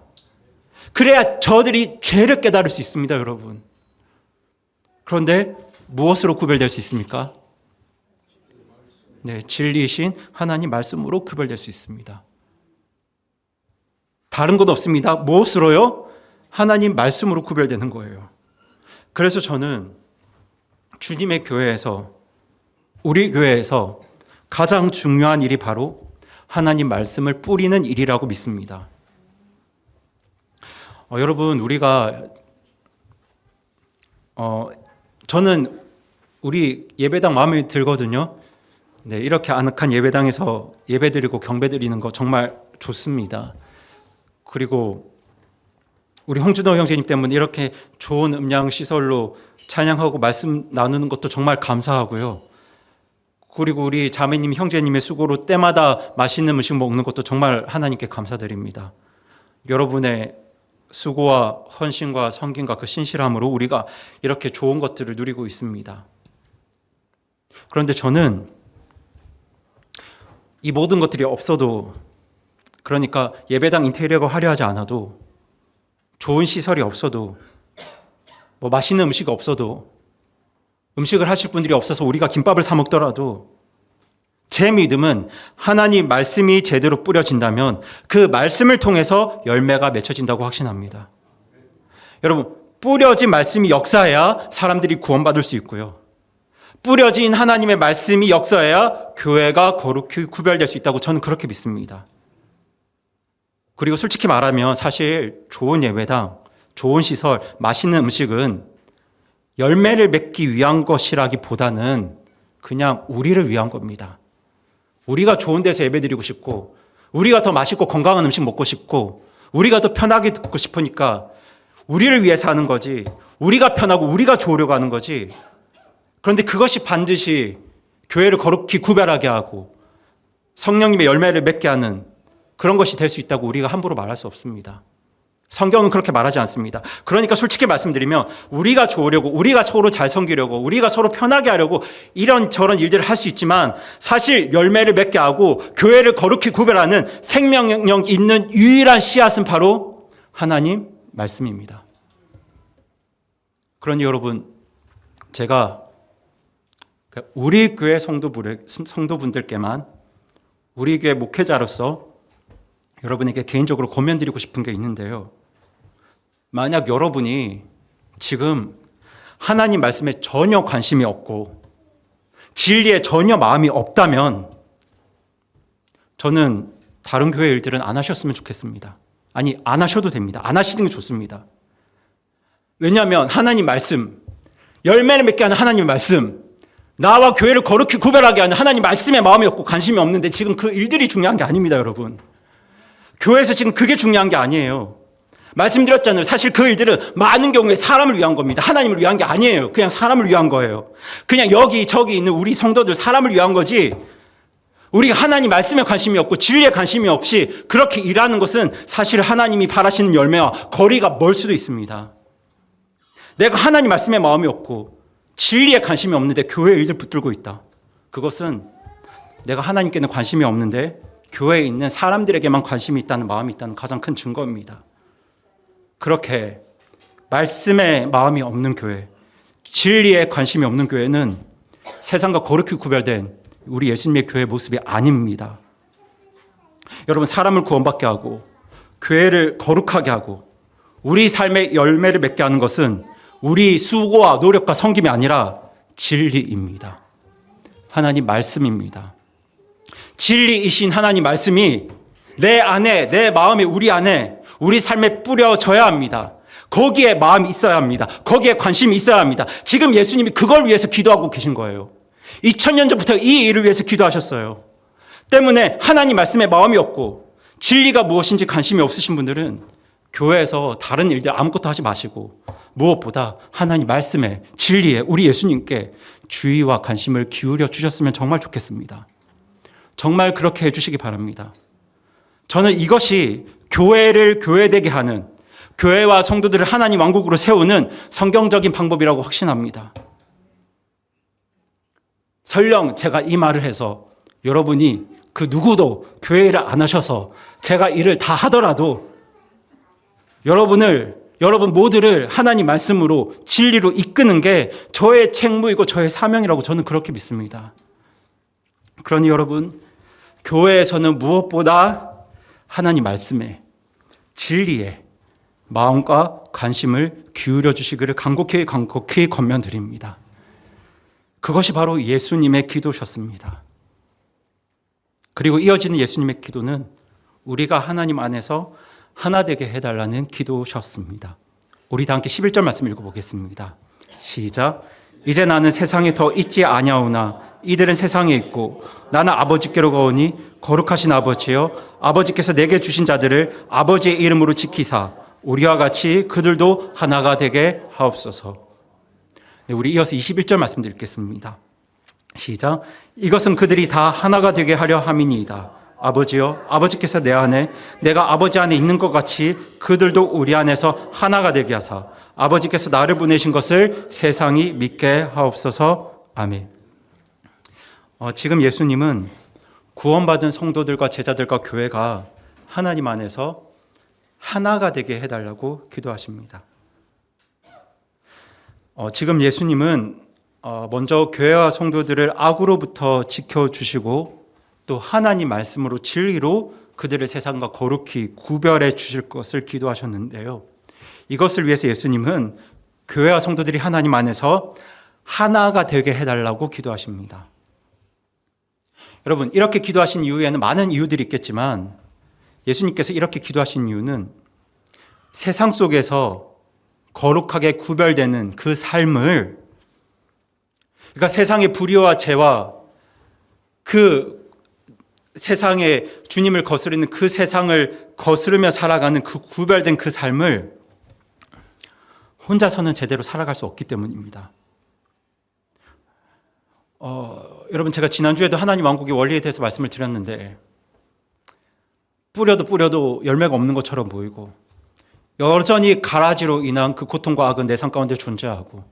그래야 저들이 죄를 깨달을 수 있습니다, 여러분. 그런데 무엇으로 구별될 수 있습니까? 네, 진리이신 하나님 말씀으로 구별될 수 있습니다. 다른 것 없습니다. 무엇으로요? 하나님 말씀으로 구별되는 거예요. 그래서 저는 주님의 교회에서, 우리 교회에서 가장 중요한 일이 바로 하나님 말씀을 뿌리는 일이라고 믿습니다. 여러분, 우리가 저는 우리 예배당 마음에 들거든요. 네, 이렇게 아늑한 예배당에서 예배드리고 경배드리는 거 정말 좋습니다. 그리고 우리 홍준호 형제님 때문에 이렇게 좋은 음량 시설로 찬양하고 말씀 나누는 것도 정말 감사하고요. 그리고 우리 자매님, 형제님의 수고로 때마다 맛있는 음식 먹는 것도 정말 하나님께 감사드립니다. 여러분의 수고와 헌신과 섬김과 그 신실함으로 우리가 이렇게 좋은 것들을 누리고 있습니다. 그런데 저는 이 모든 것들이 없어도, 그러니까 예배당 인테리어가 화려하지 않아도, 좋은 시설이 없어도, 뭐 맛있는 음식이 없어도, 음식을 하실 분들이 없어서 우리가 김밥을 사 먹더라도, 제 믿음은 하나님 말씀이 제대로 뿌려진다면 그 말씀을 통해서 열매가 맺혀진다고 확신합니다. 여러분, 뿌려진 말씀이 역사해야 사람들이 구원받을 수 있고요. 뿌려진 하나님의 말씀이 역사해야 교회가 거룩히 구별될 수 있다고 저는 그렇게 믿습니다. 그리고 솔직히 말하면 사실 좋은 예배당, 좋은 시설, 맛있는 음식은 열매를 맺기 위한 것이라기보다는 그냥 우리를 위한 겁니다. 우리가 좋은 데서 예배드리고 싶고, 우리가 더 맛있고 건강한 음식 먹고 싶고, 우리가 더 편하게 듣고 싶으니까 우리를 위해서 하는 거지, 우리가 편하고 우리가 좋으려고 하는 거지. 그런데 그것이 반드시 교회를 거룩히 구별하게 하고 성령님의 열매를 맺게 하는 그런 것이 될 수 있다고 우리가 함부로 말할 수 없습니다. 성경은 그렇게 말하지 않습니다. 그러니까 솔직히 말씀드리면 우리가 좋으려고, 우리가 서로 잘 섬기려고, 우리가 서로 편하게 하려고 이런저런 일들을 할 수 있지만 사실 열매를 맺게 하고 교회를 거룩히 구별하는 생명력 있는 유일한 씨앗은 바로 하나님 말씀입니다. 그러니 여러분, 제가 우리 교회 성도분들께만, 우리 교회 목회자로서 여러분에게 개인적으로 권면드리고 싶은 게 있는데요. 만약 여러분이 지금 하나님 말씀에 전혀 관심이 없고 진리에 전혀 마음이 없다면 저는 다른 교회 일들은 안 하셨으면 좋겠습니다. 아니, 안 하셔도 됩니다. 안 하시는 게 좋습니다. 왜냐하면 하나님 말씀, 열매를 맺게 하는 하나님 말씀, 나와 교회를 거룩히 구별하게 하는 하나님 말씀에 마음이 없고 관심이 없는데 지금 그 일들이 중요한 게 아닙니다, 여러분. 교회에서 지금 그게 중요한 게 아니에요. 말씀드렸잖아요. 사실 그 일들은 많은 경우에 사람을 위한 겁니다. 하나님을 위한 게 아니에요. 그냥 사람을 위한 거예요. 그냥 여기 저기 있는 우리 성도들 사람을 위한 거지, 우리가 하나님 말씀에 관심이 없고 진리에 관심이 없이 그렇게 일하는 것은 사실 하나님이 바라시는 열매와 거리가 멀 수도 있습니다. 내가 하나님 말씀에 마음이 없고 진리에 관심이 없는데 교회 일들 붙들고 있다. 그것은 내가 하나님께는 관심이 없는데 교회에 있는 사람들에게만 관심이 있다는 마음이 있다는 가장 큰 증거입니다. 그렇게 말씀에 마음이 없는 교회, 진리에 관심이 없는 교회는 세상과 거룩히 구별된 우리 예수님의 교회 모습이 아닙니다. 여러분, 사람을 구원받게 하고 교회를 거룩하게 하고 우리 삶의 열매를 맺게 하는 것은 우리 수고와 노력과 섬김이 아니라 진리입니다. 하나님 말씀입니다. 진리이신 하나님 말씀이 내 안에, 내 마음에, 우리 안에, 우리 삶에 뿌려져야 합니다. 거기에 마음이 있어야 합니다. 거기에 관심이 있어야 합니다. 지금 예수님이 그걸 위해서 기도하고 계신 거예요. 2000년 전부터 이 일을 위해서 기도하셨어요. 때문에 하나님 말씀에 마음이 없고 진리가 무엇인지 관심이 없으신 분들은 교회에서 다른 일들 아무것도 하지 마시고 무엇보다 하나님 말씀에, 진리에, 우리 예수님께 주의와 관심을 기울여 주셨으면 정말 좋겠습니다. 정말 그렇게 해주시기 바랍니다. 저는 이것이 교회를 교회되게 하는, 교회와 성도들을 하나님 왕국으로 세우는 성경적인 방법이라고 확신합니다. 설령 제가 이 말을 해서 여러분이 그 누구도 교회를 안 하셔서 제가 일을 다 하더라도 여러분 모두를 하나님 말씀으로 진리로 이끄는 게 저의 책무이고 저의 사명이라고 저는 그렇게 믿습니다. 그러니 여러분, 교회에서는 무엇보다 하나님 말씀에, 진리에, 마음과 관심을 기울여 주시기를 간곡히 권면드립니다. 그것이 바로 예수님의 기도셨습니다. 그리고 이어지는 예수님의 기도는 우리가 하나님 안에서 하나 되게 해달라는 기도셨습니다. 우리 다 함께 11절 말씀 읽어보겠습니다. 시작. 이제 나는 세상에 더 있지 아니하오나 이들은 세상에 있고 나는 아버지께로 가오니 거룩하신 아버지여 아버지께서 내게 주신 자들을 아버지의 이름으로 지키사 우리와 같이 그들도 하나가 되게 하옵소서. 네, 우리 이어서 21절 말씀 드리겠습니다. 시작. 이것은 그들이 다 하나가 되게 하려 함이니이다. 아버지여 아버지께서 내 안에 내가 아버지 안에 있는 것 같이 그들도 우리 안에서 하나가 되게 하사 아버지께서 나를 보내신 것을 세상이 믿게 하옵소서. 아멘. 지금 예수님은 구원받은 성도들과 제자들과 교회가 하나님 안에서 하나가 되게 해달라고 기도하십니다. 지금 예수님은 먼저 교회와 성도들을 악으로부터 지켜주시고 또 하나님 말씀으로 진리로 그들을 세상과 거룩히 구별해 주실 것을 기도하셨는데요. 이것을 위해서 예수님은 교회와 성도들이 하나님 안에서 하나가 되게 해달라고 기도하십니다. 여러분, 이렇게 기도하신 이유에는 많은 이유들이 있겠지만 예수님께서 이렇게 기도하신 이유는 세상 속에서 거룩하게 구별되는 그 삶을, 그러니까 세상의 불의와 죄와 그 세상에 주님을 거스르는 그 세상을 거스르며 살아가는 그 구별된 그 삶을 혼자서는 제대로 살아갈 수 없기 때문입니다. 여러분, 제가 지난주에도 하나님 왕국의 원리에 대해서 말씀을 드렸는데 뿌려도 열매가 없는 것처럼 보이고 여전히 가라지로 인한 그 고통과 악은 내 삶 가운데 존재하고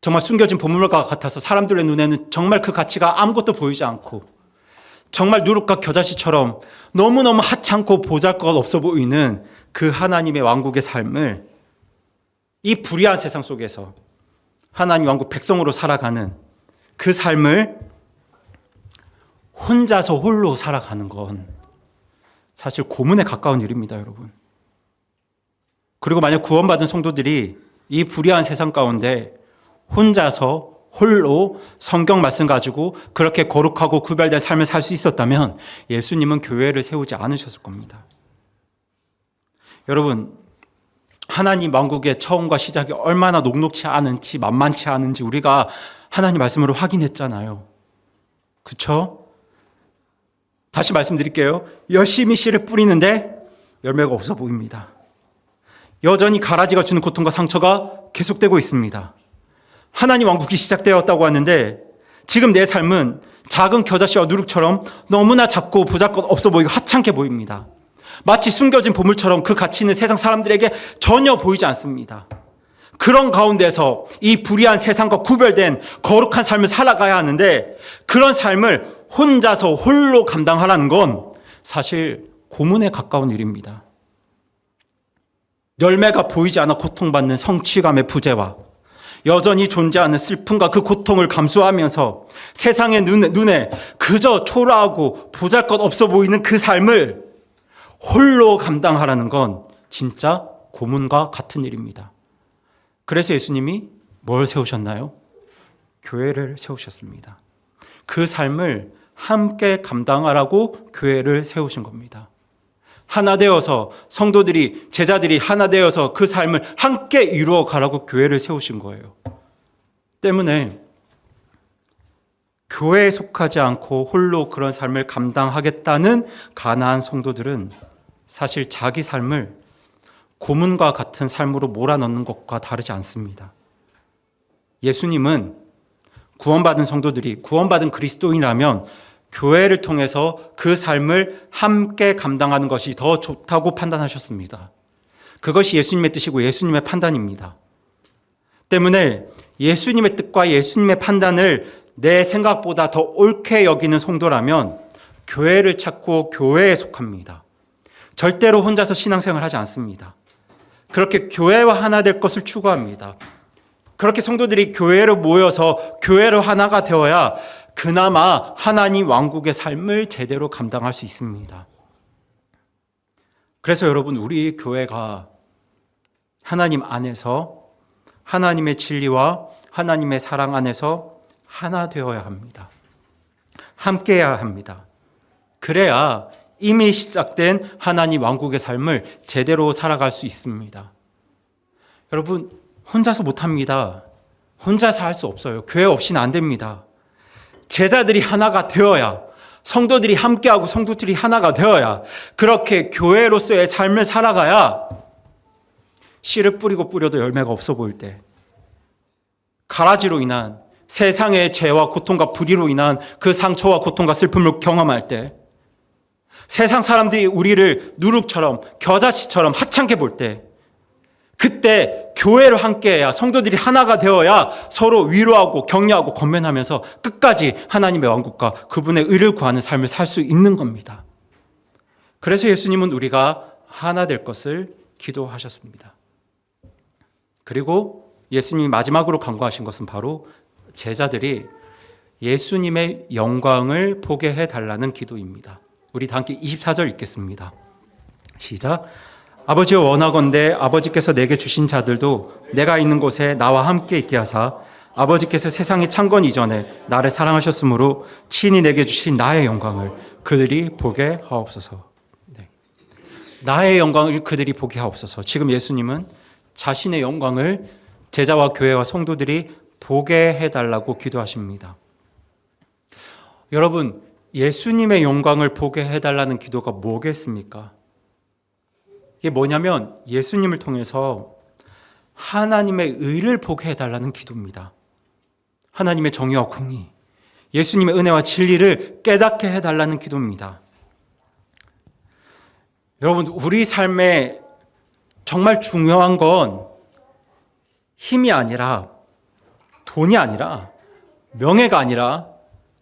정말 숨겨진 보물과 같아서 사람들의 눈에는 정말 그 가치가 아무것도 보이지 않고 정말 누룩과 겨자씨처럼 너무너무 하찮고 보잘것없어 보이는 그 하나님의 왕국의 삶을 이 불의한 세상 속에서 하나님 왕국 백성으로 살아가는 그 삶을 혼자서 홀로 살아가는 건 사실 고문에 가까운 일입니다, 여러분. 그리고 만약 구원받은 성도들이 이 불의한 세상 가운데 혼자서 홀로 성경 말씀 가지고 그렇게 거룩하고 구별된 삶을 살 수 있었다면 예수님은 교회를 세우지 않으셨을 겁니다. 여러분, 하나님 왕국의 처음과 시작이 얼마나 녹록치 않은지 만만치 않은지 우리가 하나님 말씀으로 확인했잖아요. 그렇죠? 다시 말씀드릴게요. 열심히 씨를 뿌리는데 열매가 없어 보입니다. 여전히 가라지가 주는 고통과 상처가 계속되고 있습니다. 하나님 왕국이 시작되었다고 하는데 지금 내 삶은 작은 겨자씨와 누룩처럼 너무나 작고 보잘것없어 보이고 하찮게 보입니다. 마치 숨겨진 보물처럼 그 가치는 세상 사람들에게 전혀 보이지 않습니다. 그런 가운데서 이 불의한 세상과 구별된 거룩한 삶을 살아가야 하는데 그런 삶을 혼자서 홀로 감당하라는 건 사실 고문에 가까운 일입니다. 열매가 보이지 않아 고통받는 성취감의 부재와 여전히 존재하는 슬픔과 그 고통을 감수하면서 세상의 눈에 그저 초라하고 보잘것없어 보이는 그 삶을 홀로 감당하라는 건 진짜 고문과 같은 일입니다. 그래서 예수님이 뭘 세우셨나요? 교회를 세우셨습니다. 그 삶을 함께 감당하라고 교회를 세우신 겁니다. 하나 되어서 성도들이 제자들이 하나 되어서 그 삶을 함께 이루어 가라고 교회를 세우신 거예요. 때문에 교회에 속하지 않고 홀로 그런 삶을 감당하겠다는 가나안 성도들은 사실 자기 삶을 고문과 같은 삶으로 몰아넣는 것과 다르지 않습니다. 예수님은 구원받은 성도들이 구원받은 그리스도인이라면 교회를 통해서 그 삶을 함께 감당하는 것이 더 좋다고 판단하셨습니다. 그것이 예수님의 뜻이고 예수님의 판단입니다. 때문에 예수님의 뜻과 예수님의 판단을 내 생각보다 더 옳게 여기는 성도라면 교회를 찾고 교회에 속합니다. 절대로 혼자서 신앙생활을 하지 않습니다. 그렇게 교회와 하나 될 것을 추구합니다. 그렇게 성도들이 교회로 모여서 교회로 하나가 되어야 그나마 하나님 왕국의 삶을 제대로 감당할 수 있습니다. 그래서 여러분, 우리 교회가 하나님 안에서 하나님의 진리와 하나님의 사랑 안에서 하나 되어야 합니다. 함께해야 합니다. 그래야 이미 시작된 하나님 왕국의 삶을 제대로 살아갈 수 있습니다. 여러분, 혼자서 못합니다. 혼자서 할 수 없어요. 교회 없이는 안 됩니다. 제자들이 하나가 되어야, 성도들이 함께하고 성도들이 하나가 되어야, 그렇게 교회로서의 삶을 살아가야 씨를 뿌리고 뿌려도 열매가 없어 보일 때, 가라지로 인한 세상의 죄와 고통과 불의로 인한 그 상처와 고통과 슬픔을 경험할 때, 세상 사람들이 우리를 누룩처럼 겨자씨처럼 하찮게 볼 때, 그때 교회로 함께해야, 성도들이 하나가 되어야 서로 위로하고 격려하고 권면하면서 끝까지 하나님의 왕국과 그분의 의를 구하는 삶을 살 수 있는 겁니다. 그래서 예수님은 우리가 하나 될 것을 기도하셨습니다. 그리고 예수님이 마지막으로 간구하신 것은 바로 제자들이 예수님의 영광을 보게 해달라는 기도입니다. 우리 다 함께 24절 읽겠습니다. 시작. 아버지여, 원하건대 아버지께서 내게 주신 자들도 내가 있는 곳에 나와 함께 있게 하사 아버지께서 세상이 창건 이전에 나를 사랑하셨으므로 친히 내게 주신 나의 영광을 그들이 보게 하옵소서. 네. 나의 영광을 그들이 보게 하옵소서. 지금 예수님은 자신의 영광을 제자와 교회와 성도들이 보게 해달라고 기도하십니다. 여러분, 예수님의 영광을 보게 해달라는 기도가 뭐겠습니까? 이게 뭐냐면 예수님을 통해서 하나님의 의를 보게 해달라는 기도입니다. 하나님의 정의와 공의, 예수님의 은혜와 진리를 깨닫게 해달라는 기도입니다. 여러분, 우리 삶에 정말 중요한 건 힘이 아니라, 돈이 아니라, 명예가 아니라,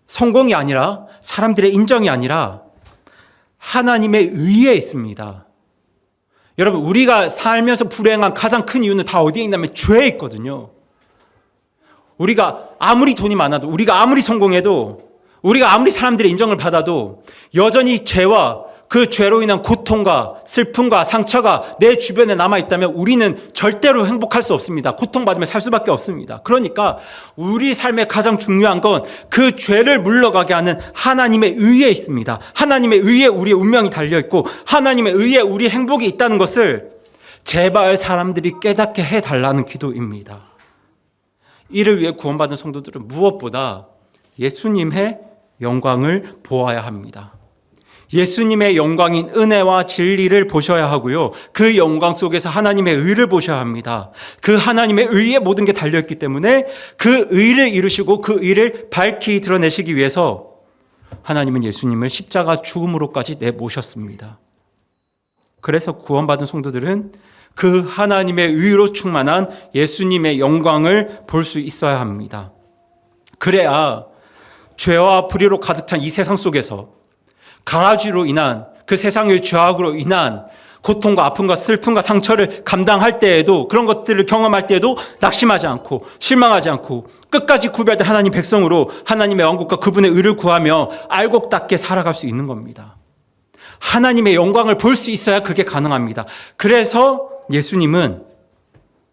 성공이 아니라, 사람들의 인정이 아니라 하나님의 의에 있습니다. 여러분, 우리가 살면서 불행한 가장 큰 이유는 다 어디에 있냐면 죄에 있거든요. 우리가 아무리 돈이 많아도, 우리가 아무리 성공해도, 우리가 아무리 사람들의 인정을 받아도 여전히 죄와 그 죄로 인한 고통과 슬픔과 상처가 내 주변에 남아있다면 우리는 절대로 행복할 수 없습니다. 고통받으며 살 수밖에 없습니다. 그러니까 우리 삶의 가장 중요한 건 그 죄를 물러가게 하는 하나님의 의에 있습니다. 하나님의 의에 우리의 운명이 달려있고 하나님의 의에 우리의 행복이 있다는 것을 제발 사람들이 깨닫게 해달라는 기도입니다. 이를 위해 구원받은 성도들은 무엇보다 예수님의 영광을 보아야 합니다. 예수님의 영광인 은혜와 진리를 보셔야 하고요. 그 영광 속에서 하나님의 의를 보셔야 합니다. 그 하나님의 의에 모든 게 달려있기 때문에 그 의를 이루시고 그 의를 밝히 드러내시기 위해서 하나님은 예수님을 십자가 죽음으로까지 내모셨습니다. 그래서 구원받은 성도들은 그 하나님의 의로 충만한 예수님의 영광을 볼 수 있어야 합니다. 그래야 죄와 불의로 가득 찬 이 세상 속에서 가라지로 인한 그 세상의 죄악으로 인한 고통과 아픔과 슬픔과 상처를 감당할 때에도, 그런 것들을 경험할 때에도 낙심하지 않고 실망하지 않고 끝까지 구별된 하나님 백성으로 하나님의 왕국과 그분의 의를 구하며 알곡답게 살아갈 수 있는 겁니다. 하나님의 영광을 볼 수 있어야 그게 가능합니다. 그래서 예수님은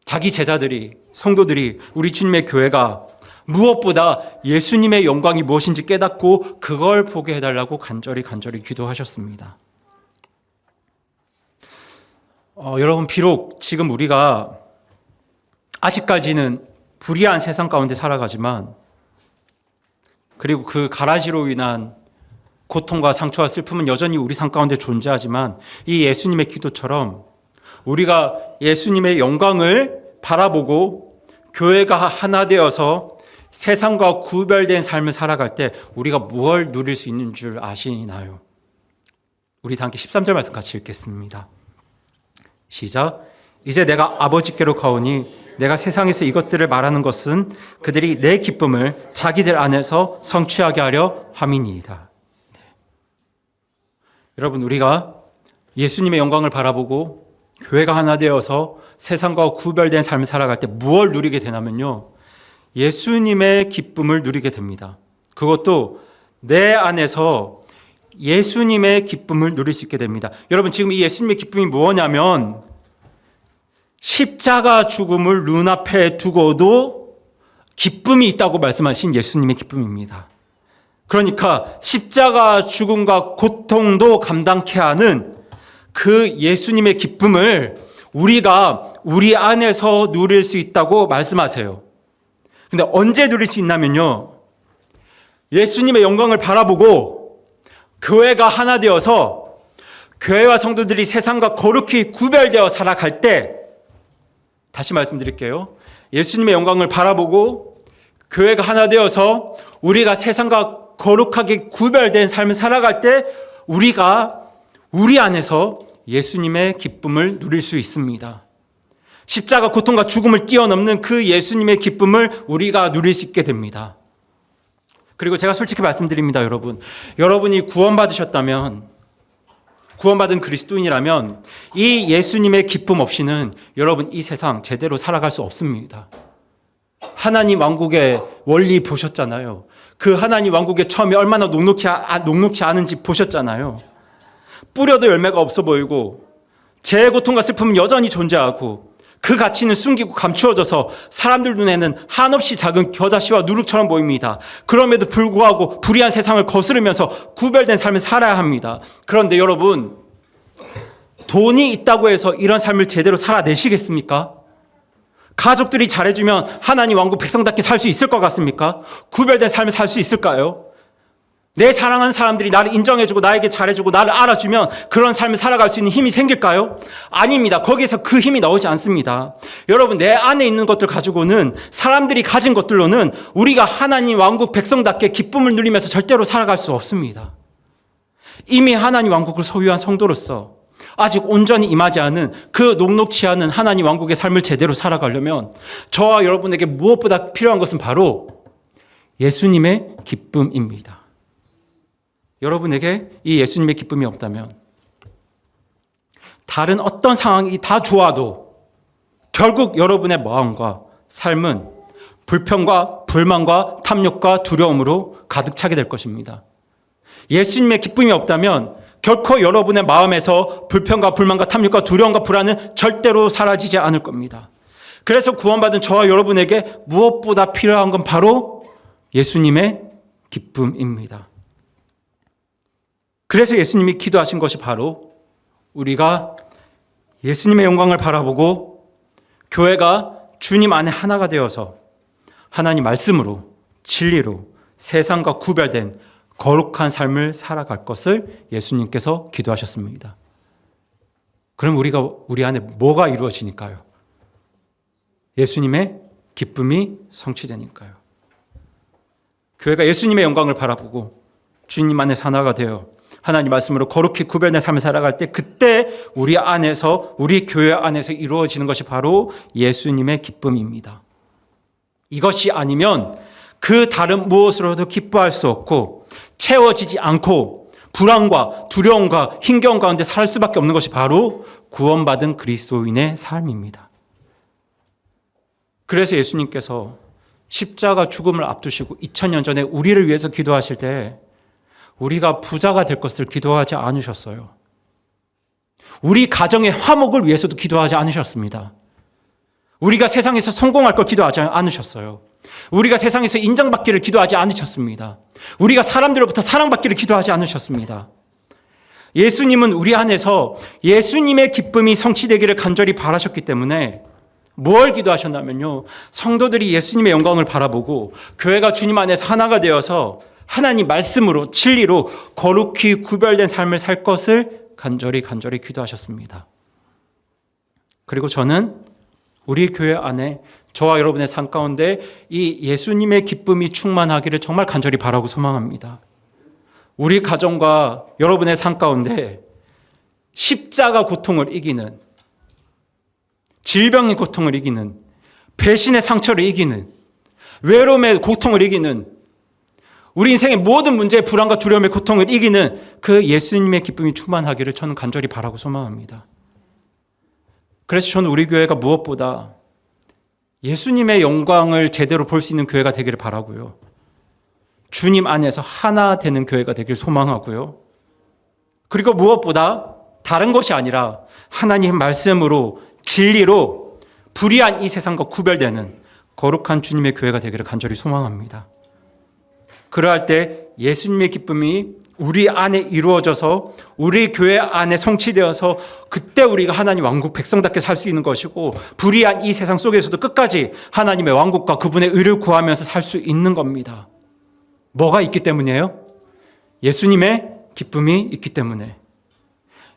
자기 제자들이, 성도들이, 우리 주님의 교회가 무엇보다 예수님의 영광이 무엇인지 깨닫고 그걸 보게 해달라고 간절히 기도하셨습니다. 여러분, 비록 지금 우리가 아직까지는 불의한 세상 가운데 살아가지만, 그리고 그 가라지로 인한 고통과 상처와 슬픔은 여전히 우리 삶 가운데 존재하지만, 이 예수님의 기도처럼 우리가 예수님의 영광을 바라보고 교회가 하나 되어서 세상과 구별된 삶을 살아갈 때 우리가 무엇을 누릴 수 있는 줄 아시나요? 우리 다 함께 13절 말씀 같이 읽겠습니다. 시작. 이제 내가 아버지께로 가오니 내가 세상에서 이것들을 말하는 것은 그들이 내 기쁨을 자기들 안에서 성취하게 하려 함이니이다. 네. 여러분, 우리가 예수님의 영광을 바라보고 교회가 하나 되어서 세상과 구별된 삶을 살아갈 때 무엇을 누리게 되냐면요, 예수님의 기쁨을 누리게 됩니다. 그것도 내 안에서 예수님의 기쁨을 누릴 수 있게 됩니다. 여러분, 지금 이 예수님의 기쁨이 뭐냐면 십자가 죽음을 눈앞에 두고도 기쁨이 있다고 말씀하신 예수님의 기쁨입니다. 그러니까 십자가 죽음과 고통도 감당케 하는 그 예수님의 기쁨을 우리가 우리 안에서 누릴 수 있다고 말씀하세요. 근데 언제 누릴 수 있냐면요, 예수님의 영광을 바라보고 교회가 하나 되어서 교회와 성도들이 세상과 거룩히 구별되어 살아갈 때, 다시 말씀드릴게요, 예수님의 영광을 바라보고 교회가 하나 되어서 우리가 세상과 거룩하게 구별된 삶을 살아갈 때 우리가 우리 안에서 예수님의 기쁨을 누릴 수 있습니다. 십자가 고통과 죽음을 뛰어넘는 그 예수님의 기쁨을 우리가 누릴 수 있게 됩니다. 그리고 제가 솔직히 말씀드립니다, 여러분. 여러분이 구원받으셨다면, 구원받은 그리스도인이라면 이 예수님의 기쁨 없이는 여러분 이 세상 제대로 살아갈 수 없습니다. 하나님 왕국의 원리 보셨잖아요. 그 하나님 왕국의 처음이 얼마나 녹록치 않은지 보셨잖아요. 뿌려도 열매가 없어 보이고 죄의 고통과 슬픔은 여전히 존재하고 그 가치는 숨기고 감추어져서 사람들 눈에는 한없이 작은 겨자씨와 누룩처럼 보입니다. 그럼에도 불구하고 불의한 세상을 거스르면서 구별된 삶을 살아야 합니다. 그런데 여러분, 돈이 있다고 해서 이런 삶을 제대로 살아내시겠습니까? 가족들이 잘해주면 하나님 왕국 백성답게 살 수 있을 것 같습니까? 구별된 삶을 살 수 있을까요? 내 사랑하는 사람들이 나를 인정해주고 나에게 잘해주고 나를 알아주면 그런 삶을 살아갈 수 있는 힘이 생길까요? 아닙니다. 거기에서 그 힘이 나오지 않습니다. 여러분, 내 안에 있는 것들 가지고는, 사람들이 가진 것들로는 우리가 하나님 왕국 백성답게 기쁨을 누리면서 절대로 살아갈 수 없습니다. 이미 하나님 왕국을 소유한 성도로서 아직 온전히 임하지 않은 그 녹록치 않은 하나님 왕국의 삶을 제대로 살아가려면 저와 여러분에게 무엇보다 필요한 것은 바로 예수님의 기쁨입니다. 여러분에게 이 예수님의 기쁨이 없다면 다른 어떤 상황이 다 좋아도 결국 여러분의 마음과 삶은 불평과 불만과 탐욕과 두려움으로 가득 차게 될 것입니다. 예수님의 기쁨이 없다면 결코 여러분의 마음에서 불평과 불만과 탐욕과 두려움과 불안은 절대로 사라지지 않을 겁니다. 그래서 구원받은 저와 여러분에게 무엇보다 필요한 건 바로 예수님의 기쁨입니다. 그래서 예수님이 기도하신 것이 바로 우리가 예수님의 영광을 바라보고 교회가 주님 안에 하나가 되어서 하나님 말씀으로, 진리로 세상과 구별된 거룩한 삶을 살아갈 것을 예수님께서 기도하셨습니다. 그럼 우리 안에 뭐가 이루어지니까요? 예수님의 기쁨이 성취되니까요. 교회가 예수님의 영광을 바라보고 주님 안에 하나가 되어 하나님 말씀으로 거룩히 구별된 삶을 살아갈 때, 그때 우리 안에서, 우리 교회 안에서 이루어지는 것이 바로 예수님의 기쁨입니다. 이것이 아니면 그 다른 무엇으로도 기뻐할 수 없고 채워지지 않고 불안과 두려움과 힘겨움 가운데 살 수밖에 없는 것이 바로 구원받은 그리스도인의 삶입니다. 그래서 예수님께서 십자가 죽음을 앞두시고 2000년 전에 우리를 위해서 기도하실 때 우리가 부자가 될 것을 기도하지 않으셨어요. 우리 가정의 화목을 위해서도 기도하지 않으셨습니다. 우리가 세상에서 성공할 걸 기도하지 않으셨어요. 우리가 세상에서 인정받기를 기도하지 않으셨습니다. 우리가 사람들로부터 사랑받기를 기도하지 않으셨습니다. 예수님은 우리 안에서 예수님의 기쁨이 성취되기를 간절히 바라셨기 때문에 뭘 기도하셨냐면요, 성도들이 예수님의 영광을 바라보고 교회가 주님 안에서 하나가 되어서 하나님 말씀으로, 진리로 거룩히 구별된 삶을 살 것을 간절히 기도하셨습니다. 그리고 저는 우리 교회 안에 저와 여러분의 삶 가운데 이 예수님의 기쁨이 충만하기를 정말 간절히 바라고 소망합니다. 우리 가정과 여러분의 삶 가운데 십자가 고통을 이기는, 질병의 고통을 이기는, 배신의 상처를 이기는, 외로움의 고통을 이기는, 우리 인생의 모든 문제의 불안과 두려움의 고통을 이기는 그 예수님의 기쁨이 충만하기를 저는 간절히 바라고 소망합니다. 그래서 저는 우리 교회가 무엇보다 예수님의 영광을 제대로 볼 수 있는 교회가 되기를 바라고요. 주님 안에서 하나 되는 교회가 되길 소망하고요. 그리고 무엇보다 다른 것이 아니라 하나님 말씀으로 진리로 불의한 이 세상과 구별되는 거룩한 주님의 교회가 되기를 간절히 소망합니다. 그러할 때 예수님의 기쁨이 우리 안에 이루어져서 우리 교회 안에 성취되어서 그때 우리가 하나님 왕국 백성답게 살 수 있는 것이고, 불의한 이 세상 속에서도 끝까지 하나님의 왕국과 그분의 의를 구하면서 살 수 있는 겁니다. 뭐가 있기 때문이에요? 예수님의 기쁨이 있기 때문에.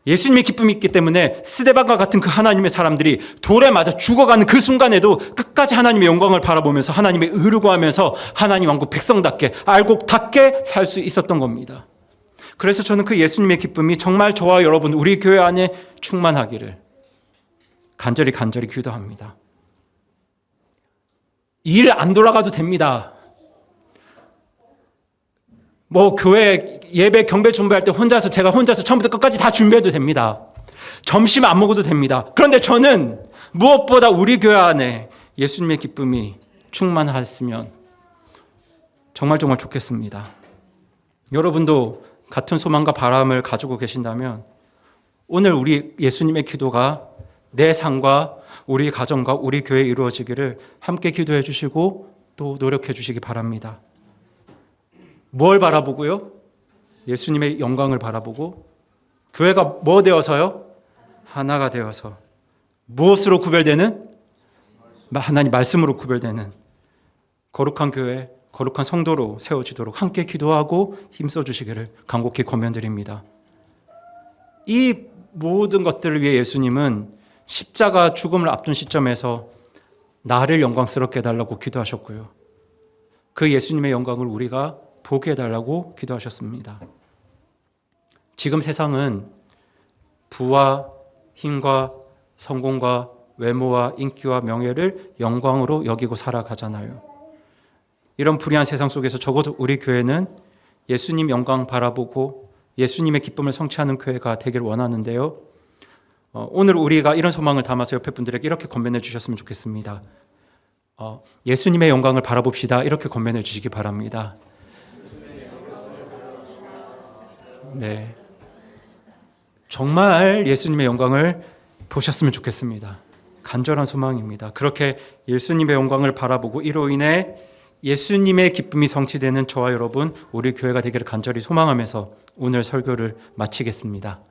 예수님의 기쁨이 있기 때문에 스데반과 같은 그 하나님의 사람들이 돌에 맞아 죽어가는 그 순간에도 끝까지 하나님의 영광을 바라보면서 하나님의 의를 구하면서 하나님 왕국 백성답게 알곡답게 살 수 있었던 겁니다. 그래서 저는 그 예수님의 기쁨이 정말 저와 여러분 우리 교회 안에 충만하기를 간절히 기도합니다. 일 안 돌아가도 됩니다. 교회 예배 경배 준비할 때 제가 혼자서 처음부터 끝까지 다 준비해도 됩니다. 점심 안 먹어도 됩니다. 그런데 저는 무엇보다 우리 교회 안에 예수님의 기쁨이 충만했으면 정말 좋겠습니다. 여러분도 같은 소망과 바람을 가지고 계신다면 오늘 우리 예수님의 기도가 내 삶과 우리 가정과 우리 교회에 이루어지기를 함께 기도해 주시고 또 노력해 주시기 바랍니다. 뭘 바라보고요? 예수님의 영광을 바라보고, 교회가 뭐 되어서요? 하나가 되어서 무엇으로 구별되는? 하나님 말씀으로 구별되는 거룩한 교회, 거룩한 성도로 세워지도록 함께 기도하고 힘써 주시기를 간곡히 권면드립니다. 이 모든 것들을 위해 예수님은 십자가 죽음을 앞둔 시점에서 나를 영광스럽게 해달라고 기도하셨고요. 그 예수님의 영광을 우리가 보게 해달라고 기도하셨습니다. 지금 세상은 부와 힘과 성공과 외모와 인기와 명예를 영광으로 여기고 살아가잖아요. 이런 불의한 세상 속에서 적어도 우리 교회는 예수님 영광 바라보고 예수님의 기쁨을 성취하는 교회가 되길 원하는데요. 오늘 우리가 이런 소망을 담아서 옆에 분들에게 이렇게 권면해 주셨으면 좋겠습니다. 예수님의 영광을 바라봅시다. 이렇게 권면해 주시기 바랍니다. 네, 정말 예수님의 영광을 보셨으면 좋겠습니다. 간절한 소망입니다. 그렇게 예수님의 영광을 바라보고 이로 인해 예수님의 기쁨이 성취되는 저와 여러분, 우리 교회가 되기를 간절히 소망하면서 오늘 설교를 마치겠습니다.